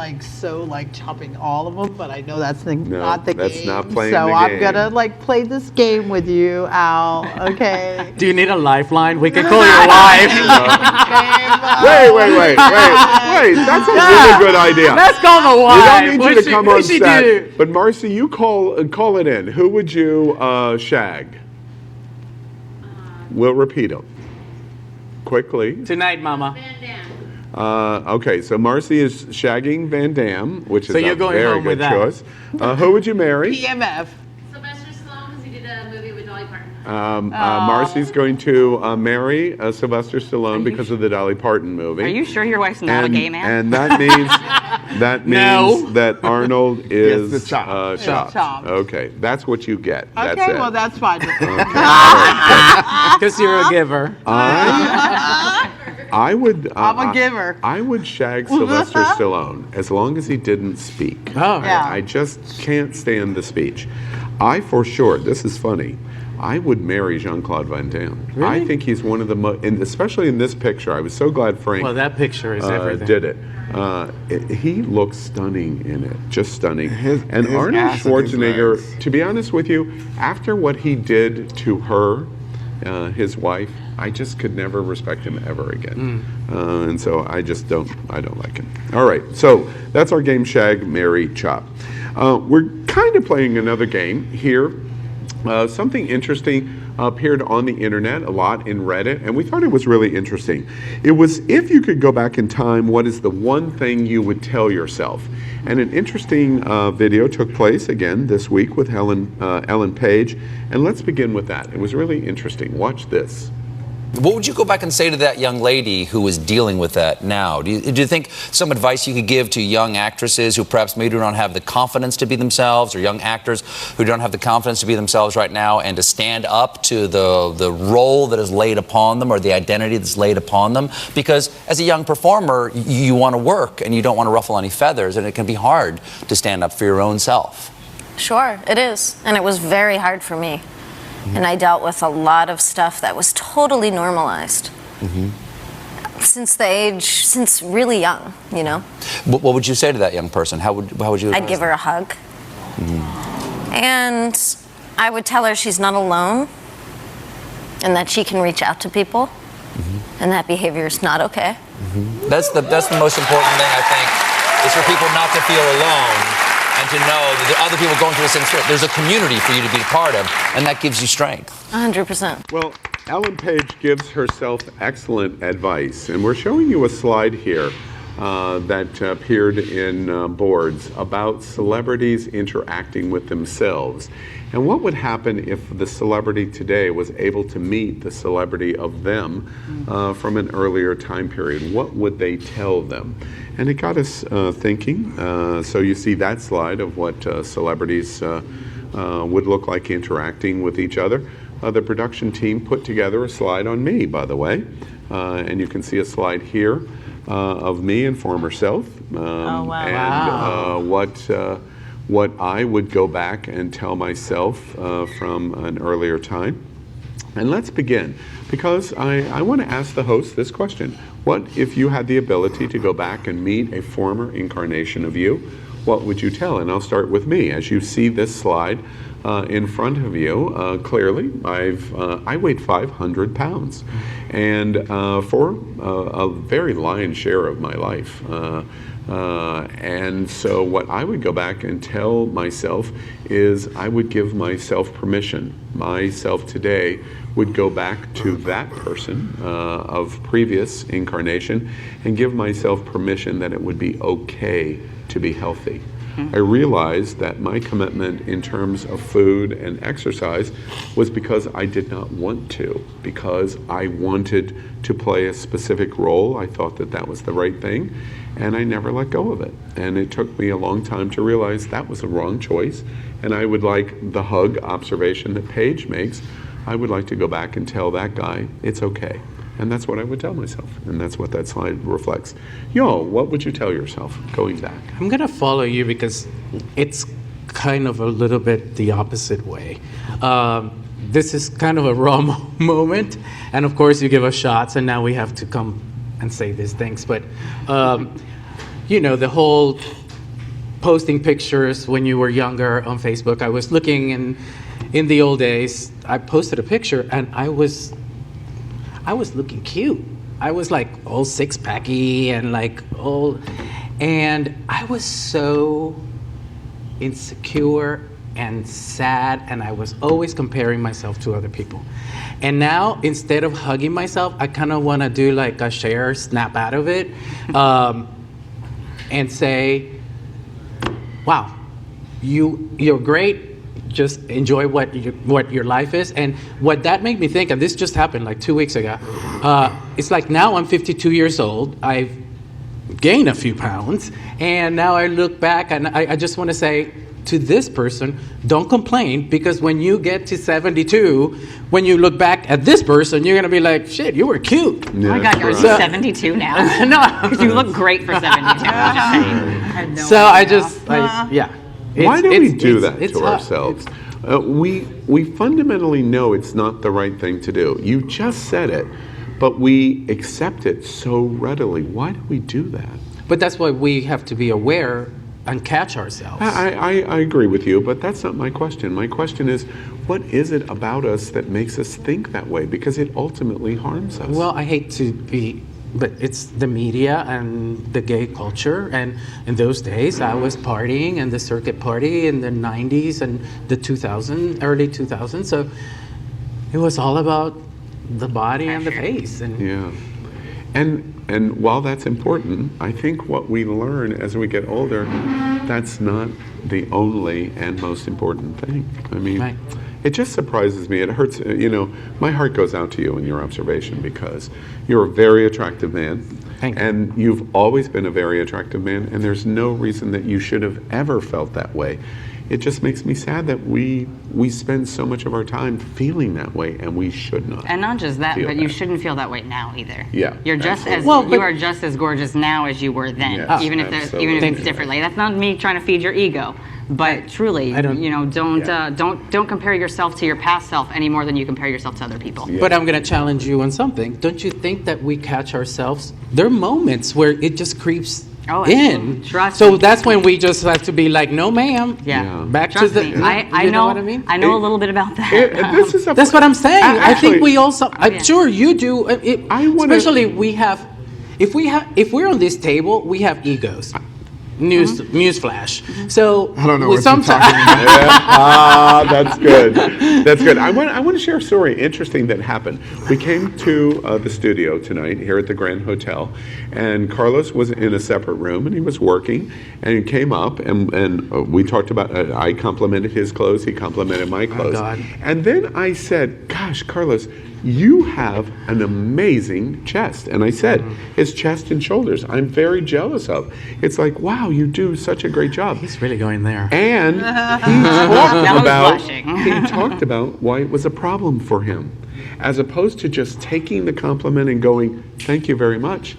chopping all of them, but I know that's not the that's game. not playing so the I'm game. gonna play this game with you, Al. Okay. Do you need a lifeline? We can call your wife. Wait. That's a really good idea. Let's call the We wife. don't need you to come on What'd she set. do? But Marcy, you call it in. Who would you shag? We'll repeat them quickly. Tonight, Mama. Okay, so Marcy is shagging Van Damme, which is So you're a going very home with good that. choice. Who would you marry? PMF. Sylvester Stallone because he did a movie with Dolly Parton. Marcy's going to marry Sylvester Stallone because of the Dolly Parton movie. Are you sure your wife's not a gay man? And that means No. that Arnold is Gets the chop. chopped. Chopped. Okay, that's what you get. That's Okay, it. well that's fine. Because you're a giver. I would. I'm a giver. I would shag Sylvester Stallone as long as he didn't speak. Oh. Yeah. I just can't stand the speech. I, for sure, this is funny, I would marry Jean-Claude Van Damme. Really? I think he's one of the most, and especially in this picture, I was so glad Frank Well, that picture is everything. did it. He looks stunning in it, just stunning. And his Arnold ass and his Schwarzenegger, legs. to be honest with you, after what he did to her, his wife, I just could never respect him ever again. And so I don't like him. All right, so that's our game, Shag, Marry, Chop. We're kind of playing another game here Something interesting appeared on the internet a lot in Reddit, and we thought it was really interesting. It was, if you could go back in time, what is the one thing you would tell yourself? And an interesting video took place again this week with Ellen Page, and let's begin with that. It was really interesting. Watch this. What would you go back and say to that young lady who is dealing with that now? Do you think some advice you could give to young actresses who perhaps maybe don't have the confidence to be themselves, or young actors who don't have the confidence to be themselves right now, and to stand up to the role that is laid upon them, or the identity that's laid upon them? Because as a young performer, you want to work and you don't want to ruffle any feathers, and it can be hard to stand up for your own self. Sure, it is. And it was very hard for me. And I dealt with a lot of stuff that was totally normalized since really young, you know. What would you say to that young person? How would you? I'd give her a hug, and I would tell her she's not alone, and that she can reach out to people, and that behavior is not okay. That's the most important thing, I think, is for people not to feel alone, and to know that there are other people going through the same shit. There's a community for you to be a part of, and that gives you strength. 100%. Well, Ellen Page gives herself excellent advice, and we're showing you a slide here that appeared in boards about celebrities interacting with themselves. And what would happen if the celebrity today was able to meet the celebrity of them from an earlier time period? What would they tell them? And it got us thinking. So you see that slide of what celebrities would look like interacting with each other. The production team put together a slide on me, by the way. And you can see a slide here of me and former self. And what I would go back and tell myself from an earlier time. And let's begin, because I want to ask the host this question. What if you had the ability to go back and meet a former incarnation of you? What would you tell? And I'll start with me. As you see this slide in front of you, clearly I weighed 500 pounds. And for a very lion's share of my life. And so what I would go back and tell myself is I would give myself permission. Myself today would go back to that person of previous incarnation and give myself permission that it would be okay to be healthy. I realized that my commitment in terms of food and exercise was because I did not want to, because I wanted to play a specific role. I thought that that was the right thing, and I never let go of it. And it took me a long time to realize that was a wrong choice. And I would like the hug observation that Paige makes. I would like to go back and tell that guy, it's okay. And that's what I would tell myself. And that's what that slide reflects. Yo, what would you tell yourself going back? I'm going to follow you because it's kind of a little bit the opposite way. This is kind of a raw moment. And of course, you give us shots, and now we have to come and say these things. But, you know, the whole posting pictures when you were younger on Facebook, I was looking in the old days, I posted a picture, and I was looking cute. I was like all six-packy and like all, and I was so insecure and sad, and I was always comparing myself to other people. And now, instead of hugging myself, I kind of want to do like a share, snap out of it, and say, wow, you're great. Just enjoy what your life is. And what that made me think, and this just happened like 2 weeks ago, it's like now I'm 52 years old, I've gained a few pounds, and now I look back and I just want to say to this person, don't complain, because when you get to 72, when you look back at this person, you're going to be like, shit, you were cute. Yeah, oh my God, you're 72 now? No. You look great for 72. I'm just saying. Yeah. Why do we do that to ourselves? We fundamentally know it's not the right thing to do. You just said it, but we accept it so readily. Why do we do that? But that's why we have to be aware and catch ourselves. I agree with you, but that's not my question. My question is, what is it about us that makes us think that way? Because it ultimately harms us. Well, I hate to be but it's the media and the gay culture. And in those days, I was partying in the circuit party in the 90s and the early 2000s. So it was all about the body and the face. And yeah. And while that's important, I think what we learn as we get older, that's not the only and most important thing. I mean, Right. it just surprises me. It hurts, my heart goes out to you in your observation because you're a very attractive man. Thank you. And you've always been a very attractive man, and there's no reason that you should have ever felt that way. It just makes me sad that we spend so much of our time feeling that way, and we should not. And not just that, feel but you that. shouldn't feel that way now either. Yeah, You're just as absolutely. you are just as gorgeous now as you were then, Yes, even if absolutely. it's differently. That's not me trying to feed your ego, but truly, don't compare yourself to your past self any more than you compare yourself to other people. But I'm going to challenge you on something. Don't you think that we catch ourselves? There are moments where it just creeps in. Trust so me. that's when we just have to be like, no, ma'am. Yeah. Back Trust to the. me. I you know what I mean? I know a little bit about that. That's what I'm saying. I Actually, think we also. I'm sure you do. Especially we have. If we're on this table, we have egos. Newsflash. So I don't know with what you're talking about. That's good. That's good. I want to share a story interesting that happened. We came to the studio tonight here at the Grand Hotel, and Carlos was in a separate room and he was working, and he came up and we talked about. I complimented his clothes. He complimented my clothes. God. And then I said, "Gosh, Carlos, you have an amazing chest." And I said, his chest and shoulders, I'm very jealous of. It's like, wow, you do such a great job. He's really going there. And he talked about why it was a problem for him. As opposed to just taking the compliment and going, thank you very much,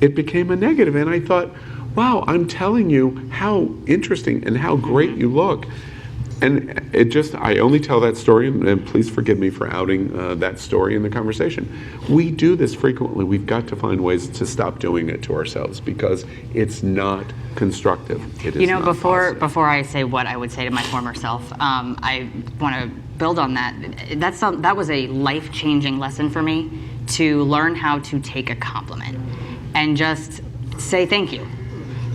it became a negative. And I thought, wow, I'm telling you how interesting and how great you look. And I only tell that story, and please forgive me for outing that story in the conversation. We do this frequently. We've got to find ways to stop doing it to ourselves because it's not constructive. It is not before I say what I would say to my former self, I want to build on that. That was a life-changing lesson for me, to learn how to take a compliment and just say thank you.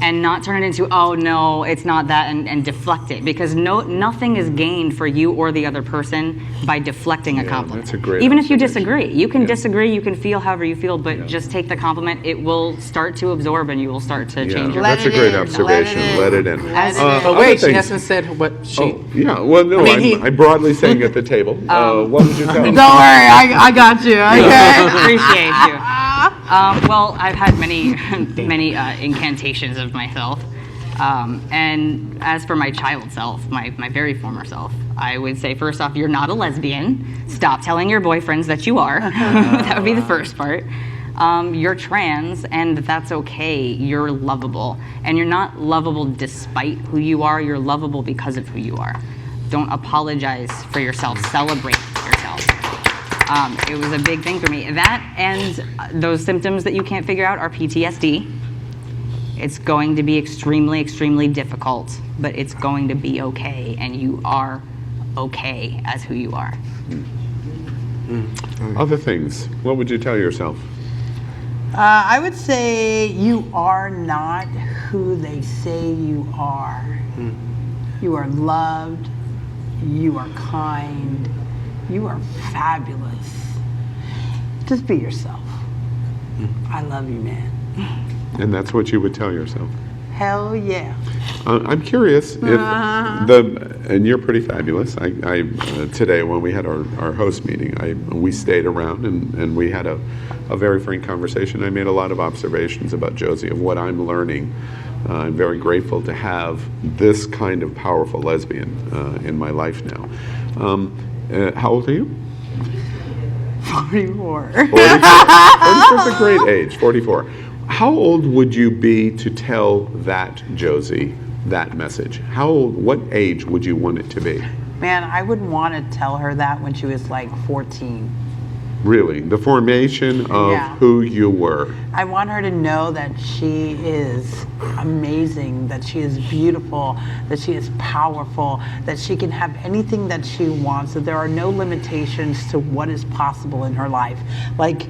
And not turn it into, oh no, it's not that, and deflect it, because nothing is gained for you or the other person by deflecting a compliment. That's a great Even if you disagree, you can disagree, you can feel however you feel, but just take the compliment. It will start to absorb, and you will start to change your. That's a great observation. Let it in. But wait, she hasn't said what she. Oh, yeah. Well, no, I'm broadly saying at the table. What would you tell me? Don't worry, I got you. Okay. Appreciate you. Well, I've had many incantations of myself. And as for my child self, my very former self, I would say, first off, you're not a lesbian. Stop telling your boyfriends that you are. That would be the first part. You're trans, and that's okay. You're lovable. And you're not lovable despite who you are. You're lovable because of who you are. Don't apologize for yourself. Celebrate yourself. It was a big thing for me. That and those symptoms that you can't figure out are PTSD. It's going to be extremely, extremely difficult, but it's going to be okay, and you are okay as who you are. Other things. What would you tell yourself? I would say you are not who they say you are. You are loved. You are kind. You are fabulous. Just be yourself. I love you, man. And that's what you would tell yourself. Hell yeah. I'm curious if and you're pretty fabulous. I today when we had our host meeting, we stayed around and we had a very frank conversation. I made a lot of observations about Josie of what I'm learning. I'm very grateful to have this kind of powerful lesbian in my life now. How old are you? 44. 44 is a great age, 44. How old would you be to tell that Josie that message? What age would you want it to be? Man, I would want to tell her that when she was like 14. Really? The formation of who you were. I want her to know that she is amazing, that she is beautiful, that she is powerful, that she can have anything that she wants, that there are no limitations to what is possible in her life. Like,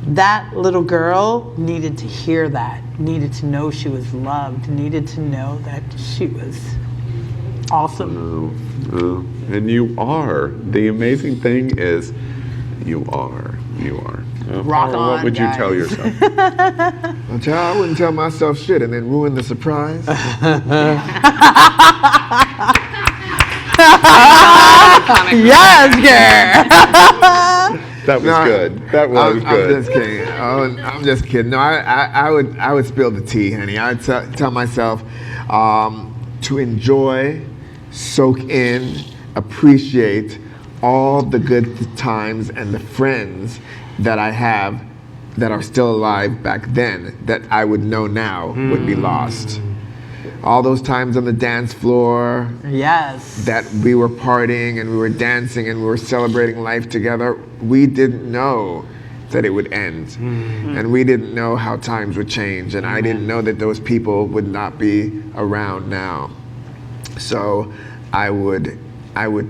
that little girl needed to hear that, needed to know she was loved, needed to know that she was awesome. And you are. The amazing thing is, you are. Rock on, what would you guys. tell yourself? Well, child, I wouldn't tell myself shit and then ruin the surprise. Yes, girl. That was good. That was good. I'm just kidding. I'm just kidding. No, I would spill the tea, honey. I would tell myself to enjoy, soak in, appreciate all the good times and the friends that I have that are still alive back then that I would know now would be lost. All those times on the dance floor. Yes. That we were partying and we were dancing and we were celebrating life together. We didn't know that it would end. And we didn't know how times would change. And I didn't know that those people would not be around now. So I would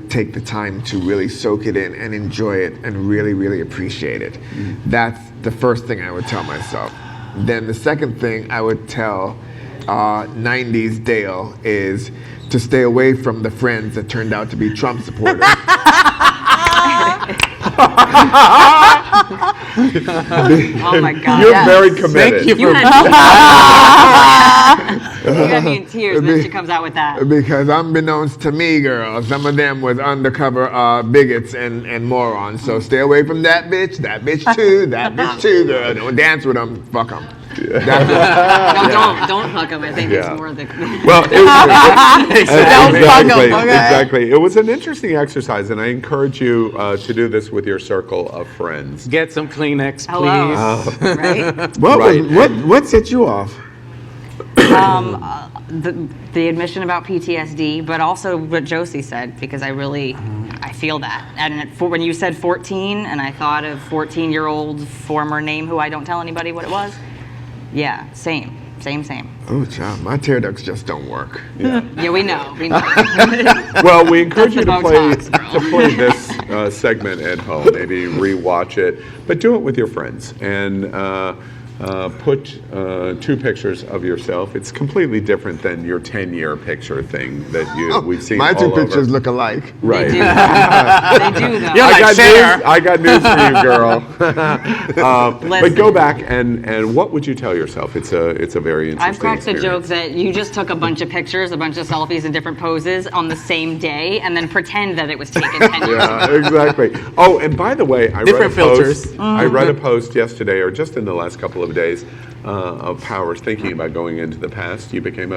take the time to really soak it in and enjoy it and really, really appreciate it. That's the first thing I would tell myself. Then the second thing I would tell 90s Dale is to stay away from the friends that turned out to be Trump supporters. Oh my God. You're very committed. You got me in tears when she comes out with that. Because unbeknownst to me, girl, some of them was undercover bigots and morons. So stay away from that bitch too, that bitch too, girl. Don't dance with them, fuck them. No, don't fuck them. I think it's more the. Well, Exactly. Exactly. It was an interesting exercise, and I encourage you to do this with your circle of friends. Get some Kleenex, please. Right? What set you off? The admission about PTSD, but also what Josie said, because I feel that. And when you said 14, and I thought of 14-year-old former name who I don't tell anybody what it was. Yeah, same. Oh, child, my tear ducts just don't work. Yeah, we know. Well, we encourage you to Botox, play this segment at home. Maybe rewatch it, but do it with your friends and put 2 pictures of yourself. It's completely different than your 10-year picture thing that we've seen. My 2 all over. pictures look alike. Right. They do though. I got news for you, girl. But go back and what would you tell yourself? It's a very interesting I've cracked the experience. joke that you just took a bunch of pictures, a bunch of selfies in different poses on the same day, and then pretend that it was taken 10 years ago. Yeah, exactly. Oh, and by the way, I Different read a filters. post. I read a post yesterday, or just in the last couple of days, of Powers thinking about going into the past. You became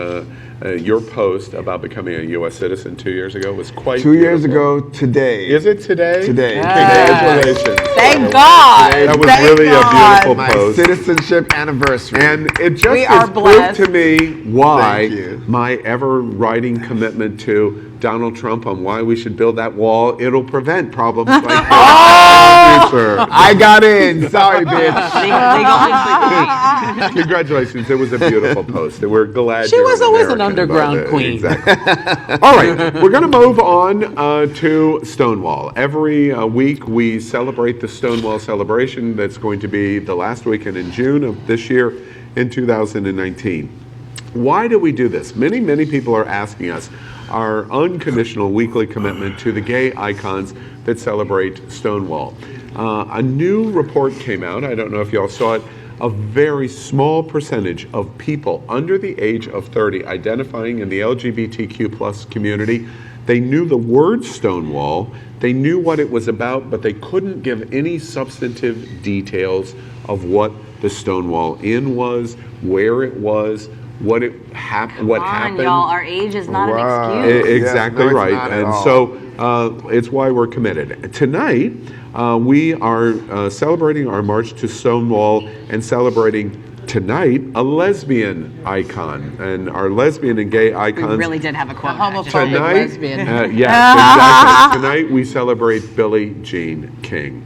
your post about becoming a U.S. citizen 2 years ago was quite 2 years beautiful. ago today. Is it today? Today. Congratulations. Thank God. That was Thank really God. a beautiful My post. citizenship anniversary. And it just We are is proof blessed. to me why Thank you. my ever-writing commitment to Donald Trump on why we should build that wall, it'll prevent problems like that in the future. I got in. Sorry, bitch. Legal Congratulations. It was a beautiful post. We're glad She you're was an always an American, underground but, queen. Exactly. All right. We're going to move on to Stonewall. Every week we celebrate the Stonewall celebration that's going to be the last weekend in June of this year in 2019. Why do we do this? Many people are asking us our unconditional weekly commitment to the gay icons that celebrate Stonewall. A new report came out, I don't know if y'all saw it, a very small percentage of people under the age of 30 identifying in the LGBTQ plus community, they knew the word Stonewall, they knew what it was about, but they couldn't give any substantive details of what the Stonewall Inn was, where it was, what happened. Y'all, our age is not Wow. an excuse. Exactly Yeah, no, it's right. not at And all. so it's why we're committed. Tonight, we are celebrating our March to Stonewall and celebrating tonight a lesbian icon. And our lesbian and gay We icons. really did have a quote. Homophobic Tonight, lesbian. yes, exactly. Tonight we celebrate Billie Jean King.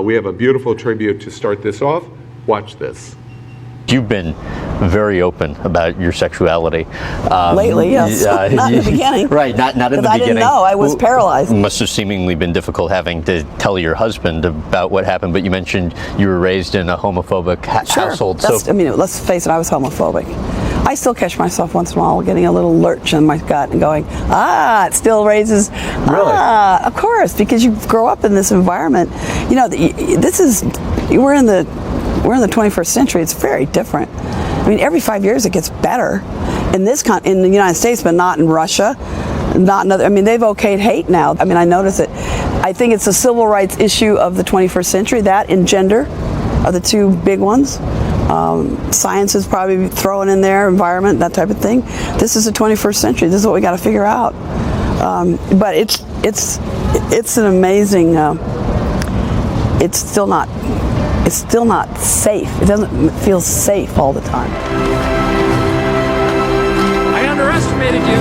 We have a beautiful tribute to start this off. Watch this. You've been very open about your sexuality. Lately, yes. Not in the beginning. Right, not in the beginning. Because I didn't know. I was paralyzed. Must have seemingly been difficult having to tell your husband about what happened, but you mentioned you were raised in a homophobic household. I mean, let's face it, I was homophobic. I still catch myself once in a while getting a little lurch in my gut and going, it still raises, of course, because you grow up in this environment. You know, we're in the 21st century. It's very different. I mean, every 5 years it gets better in the United States, but not in Russia. Not another. I mean, they've okayed hate now. I mean, I notice it. I think it's a civil rights issue of the 21st century. That and gender are the two big ones. Science is probably thrown in there, environment, that type of thing. This is the 21st century. This is what we got to figure out. But it's an amazing. It's still not safe. It doesn't feel safe all the time. I underestimated you.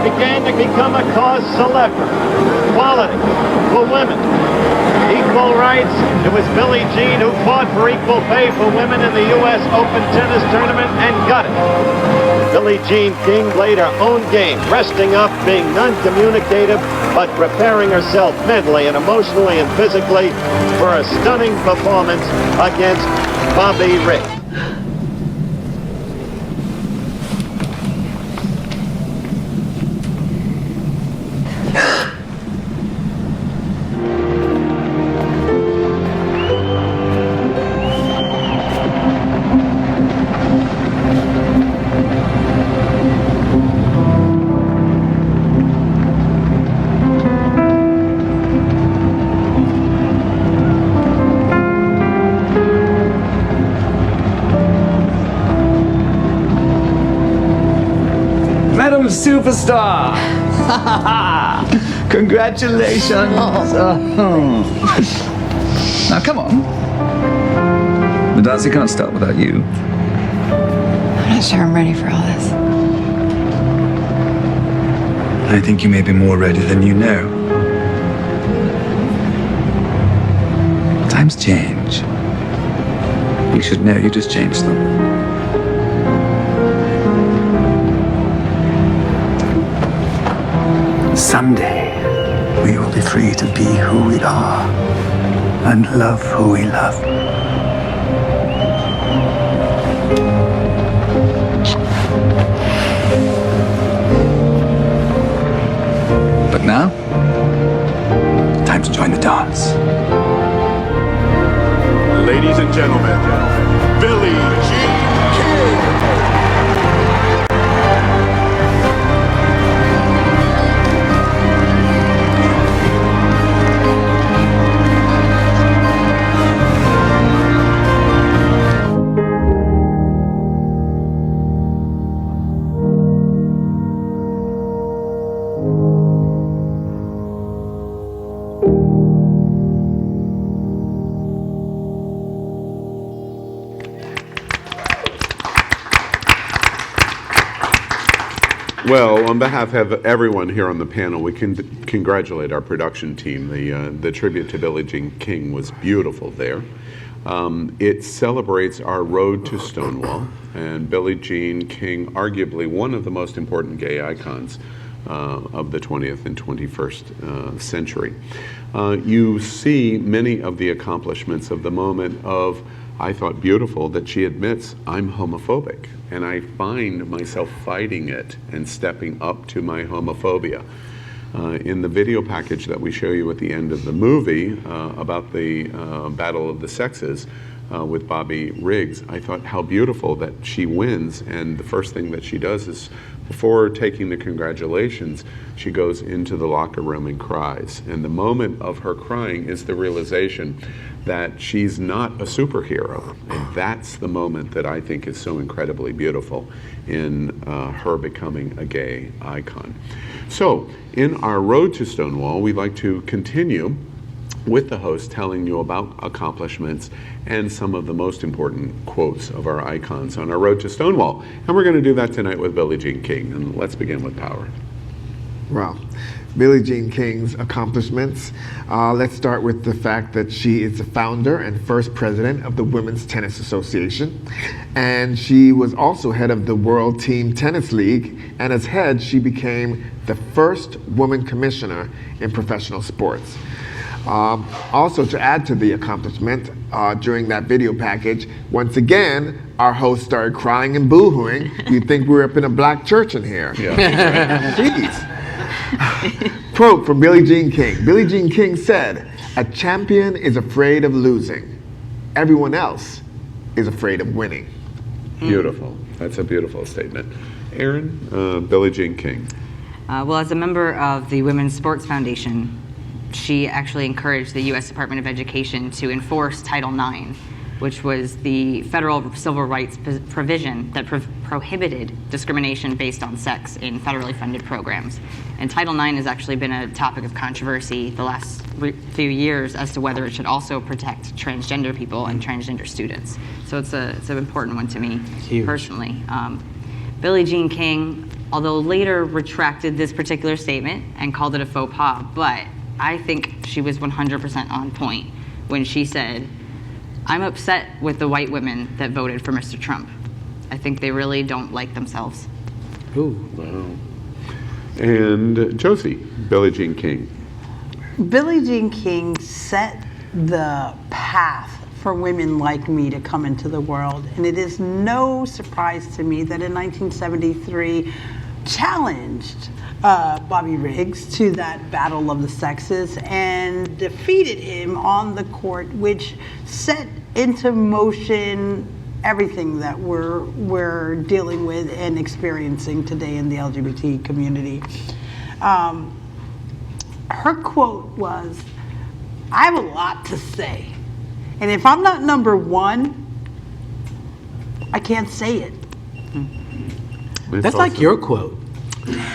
Began to become a cause célèbre. Equality for women, equal rights. It was Billie Jean who fought for equal pay for women in the U.S. Open tennis tournament and got it. Billie Jean King played her own game, resting up, being non-communicative, but preparing herself mentally and emotionally and physically for a stunning performance against Bobby Rigg. Superstar! Congratulations! Now come on. The dancing can't start without you. I'm not sure I'm ready for all this. I think you may be more ready than you know. Times change. You should know you just changed them. Someday, we will be free to be who we are and love who we love. But now, time to join the dance. Ladies and gentlemen, Billie Jean King. Well, on behalf of everyone here on the panel, we can congratulate our production team. The tribute to Billie Jean King was beautiful there. It celebrates our road to Stonewall, and Billie Jean King, arguably one of the most important gay icons of the 20th and 21st century. You see many of the accomplishments of the moment of, I thought beautiful that she admits, I'm homophobic, and I find myself fighting it and stepping up to my homophobia. In the video package that we show you at the end of the movie about the Battle of the Sexes, with Bobby Riggs, I thought how beautiful that she wins, and the first thing that she does is, before taking the congratulations, she goes into the locker room and cries. And the moment of her crying is the realization that she's not a superhero. And that's the moment that I think is so incredibly beautiful in her becoming a gay icon. So in our road to Stonewall, we'd like to continue with the host telling you about accomplishments and some of the most important quotes of our icons on our road to Stonewall. And we're going to do that tonight with Billie Jean King. And let's begin with Power. Wow. Billie Jean King's accomplishments. Let's start with the fact that she is the founder and first president of the Women's Tennis Association. And she was also head of the World Team Tennis League. And as head, she became the first woman commissioner in professional sports. Also, to add to the accomplishment, during that video package, once again, our host started crying and boo-hooing. You'd think we were up in a black church in here. Yeah. Jeez. Quote from Billie Jean King. Billie Jean King said, "A champion is afraid of losing. Everyone else is afraid of winning." Beautiful. That's a beautiful statement. Aaron, Billie Jean King. Well, as a member of the Women's Sports Foundation, she actually encouraged the U.S. Department of Education to enforce Title IX, which was the federal civil rights provision that prohibited discrimination based on sex in federally funded programs. And Title IX has actually been a topic of controversy the last few years as to whether it should also protect transgender people and transgender students. So it's an important one to me personally. Billie Jean King, although later retracted this particular statement and called it a faux pas, but I think she was 100% on point when she said, "I'm upset with the white women that voted for Mr. Trump. I think they really don't like themselves." Ooh, wow. And Josie, Billie Jean King. Billie Jean King set the path for women like me to come into the world. And it is no surprise to me that in 1973, challenged Bobby Riggs to that battle of the sexes and defeated him on the court, which set into motion everything that we're dealing with and experiencing today in the LGBT community. Her quote was, "I have a lot to say, and if I'm not number one, I can't say it." That's like your quote.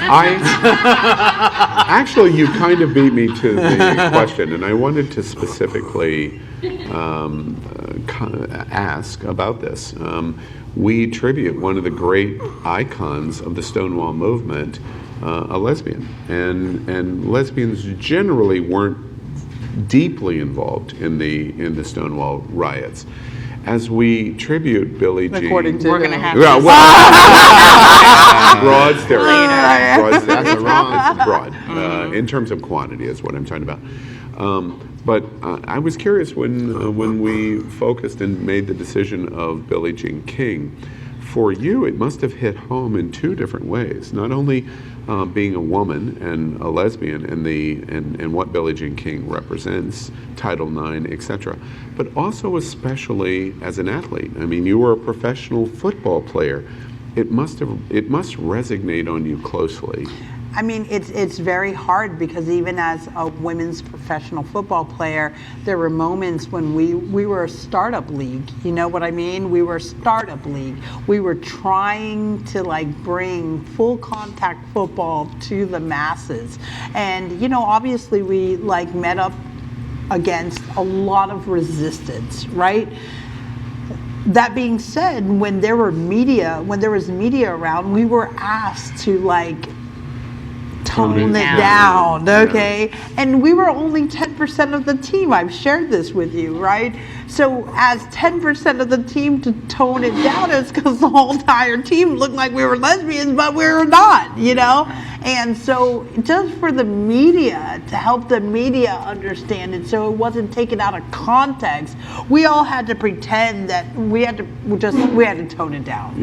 Actually, you kind of beat me to the question, and I wanted to specifically ask about this. We tribute one of the great icons of the Stonewall movement, a lesbian, and lesbians generally weren't deeply involved in the Stonewall riots. As we tribute Billie Jean, we're going to have broad stereotype. That's broad. In terms of quantity is what I'm talking about. But I was curious when we focused and made the decision of Billie Jean King. For you, it must have hit home in two different ways. Not only being a woman and a lesbian and what Billie Jean King represents, Title IX, etc., but also especially as an athlete. I mean, you were a professional football player. It must resonate on you closely. I mean, it's very hard because even as a women's professional football player, there were moments when we were a startup league. You know what I mean? We were a startup league. We were trying to bring full contact football to the masses. And, obviously we met up against a lot of resistance, right? That being said, when there was media around, we were asked to tone it down, okay? And we were only 10% of the team. I've shared this with you, right? So as 10% of the team to tone it down is because the whole entire team looked like we were lesbians, but we were not, And so just for the media, to help the media understand it so it wasn't taken out of context, we all had to pretend that we had to tone it down.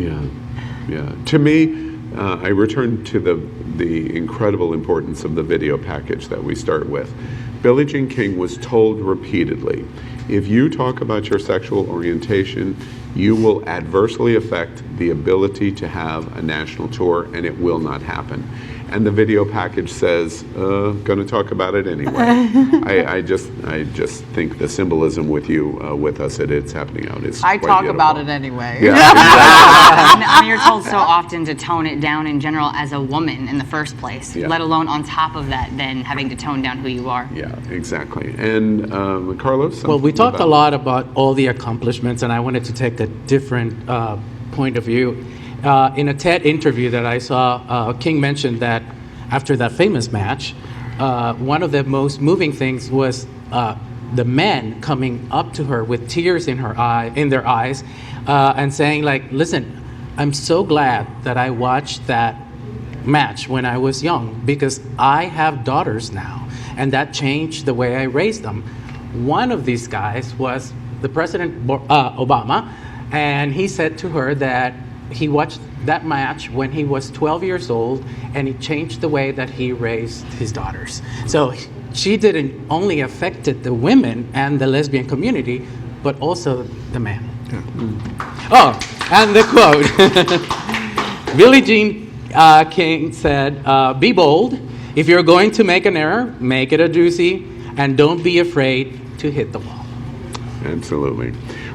Yeah. To me, I return to the incredible importance of the video package that we start with. Billie Jean King was told repeatedly, if you talk about your sexual orientation, you will adversely affect the ability to have a national tour, and it will not happen. And the video package says, going to talk about it anyway. I just think the symbolism with you, with us at It's Happening Out is I quite talk beautiful. about it anyway. Yeah. I mean, you're told so often to tone it down in general as a woman in the first place, Yeah. let alone on top of that, then having to tone down who you are. Yeah, exactly. And Carlos? Well, we something talked a about- lot about all the accomplishments, and I wanted to take a different point of view. In a TED interview that I saw, King mentioned that after that famous match, one of the most moving things was the men coming up to her with tears in their eyes, and saying, like, "Listen, I'm so glad that I watched that match when I was young because I have daughters now, and that changed the way I raised them." One of these guys was the President Obama, and he said to her that he watched that match when he was 12 years old, and it changed the way that he raised his daughters. So she didn't only affected the women and the lesbian community, but also the men. Oh, and the quote. Billie Jean King said, "Be bold. If you're going to make an error, make it a doozy, and don't be afraid to hit the wall." Absolutely.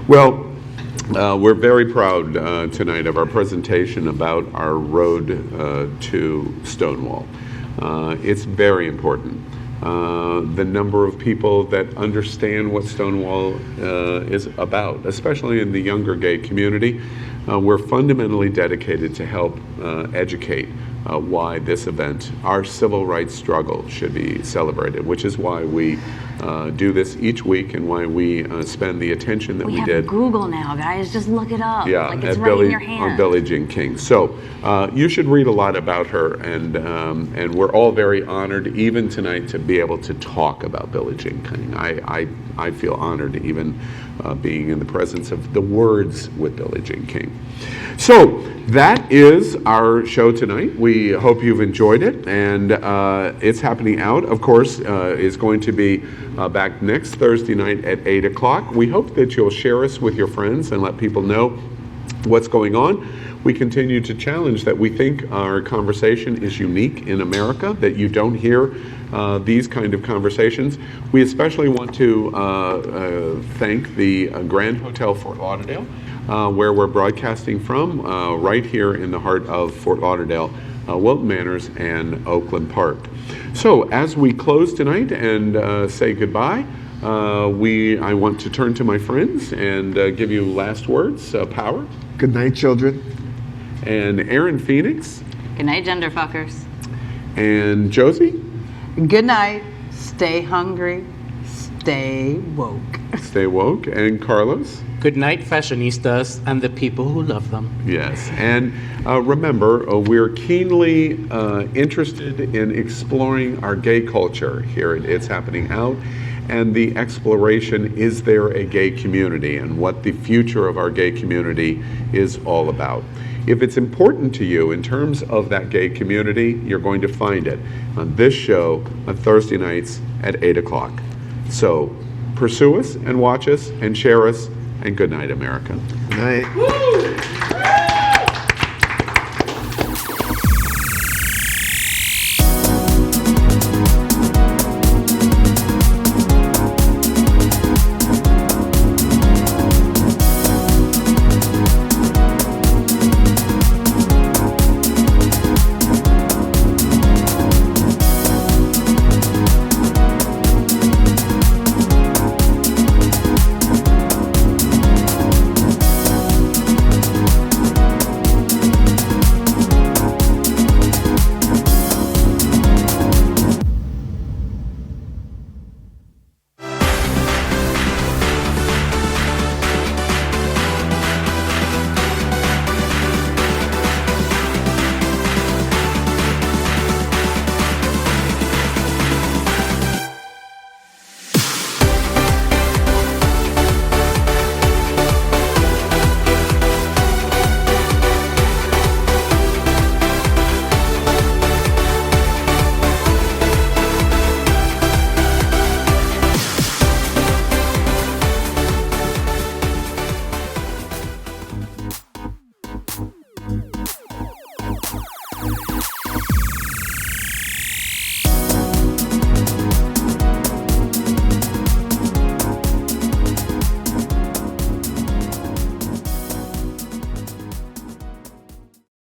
Well, we're very proud tonight of our presentation about our road to Stonewall. It's very important. The number of people that understand what Stonewall is about, especially in the younger gay community, we're fundamentally dedicated to help educate why this event, our civil rights struggle, should be celebrated, which is why we do this each week and why we spend the attention that we have did. Google now, guys. Just look it up. Yeah, like it's at right in your hand. on Billie Jean King. So you should read a lot about her, and we're all very honored, even tonight, to be able to talk about Billie Jean King. I feel honored even being in the presence of the words with Billie Jean King. So that is our show tonight. We hope you've enjoyed it, and It's Happening Out, of course, is going to be back next Thursday night at 8 o'clock. We hope that you'll share us with your friends and let people know what's going on. We continue to challenge that we think our conversation is unique in America, that you don't hear these kind of conversations. We especially want to thank the Grand Hotel Fort Lauderdale, where we're broadcasting from, right here in the heart of Fort Lauderdale, Wilton Manors and Oakland Park. So as we close tonight and say goodbye, I want to turn to my friends and give you last words. Power. Good night, children. And Aaron Phoenix. Good night, gender fuckers. And Josie. Good night. Stay hungry. Stay woke. Stay woke. And Carlos. Good night, fashionistas and the people who love them. Yes, and remember, we're keenly interested in exploring our gay culture here at It's Happening Out, and the exploration, is there a gay community, and what the future of our gay community is all about. If it's important to you in terms of that gay community, you're going to find it on this show on Thursday nights at 8 o'clock. So pursue us and watch us and share us, and good night, America. Good night.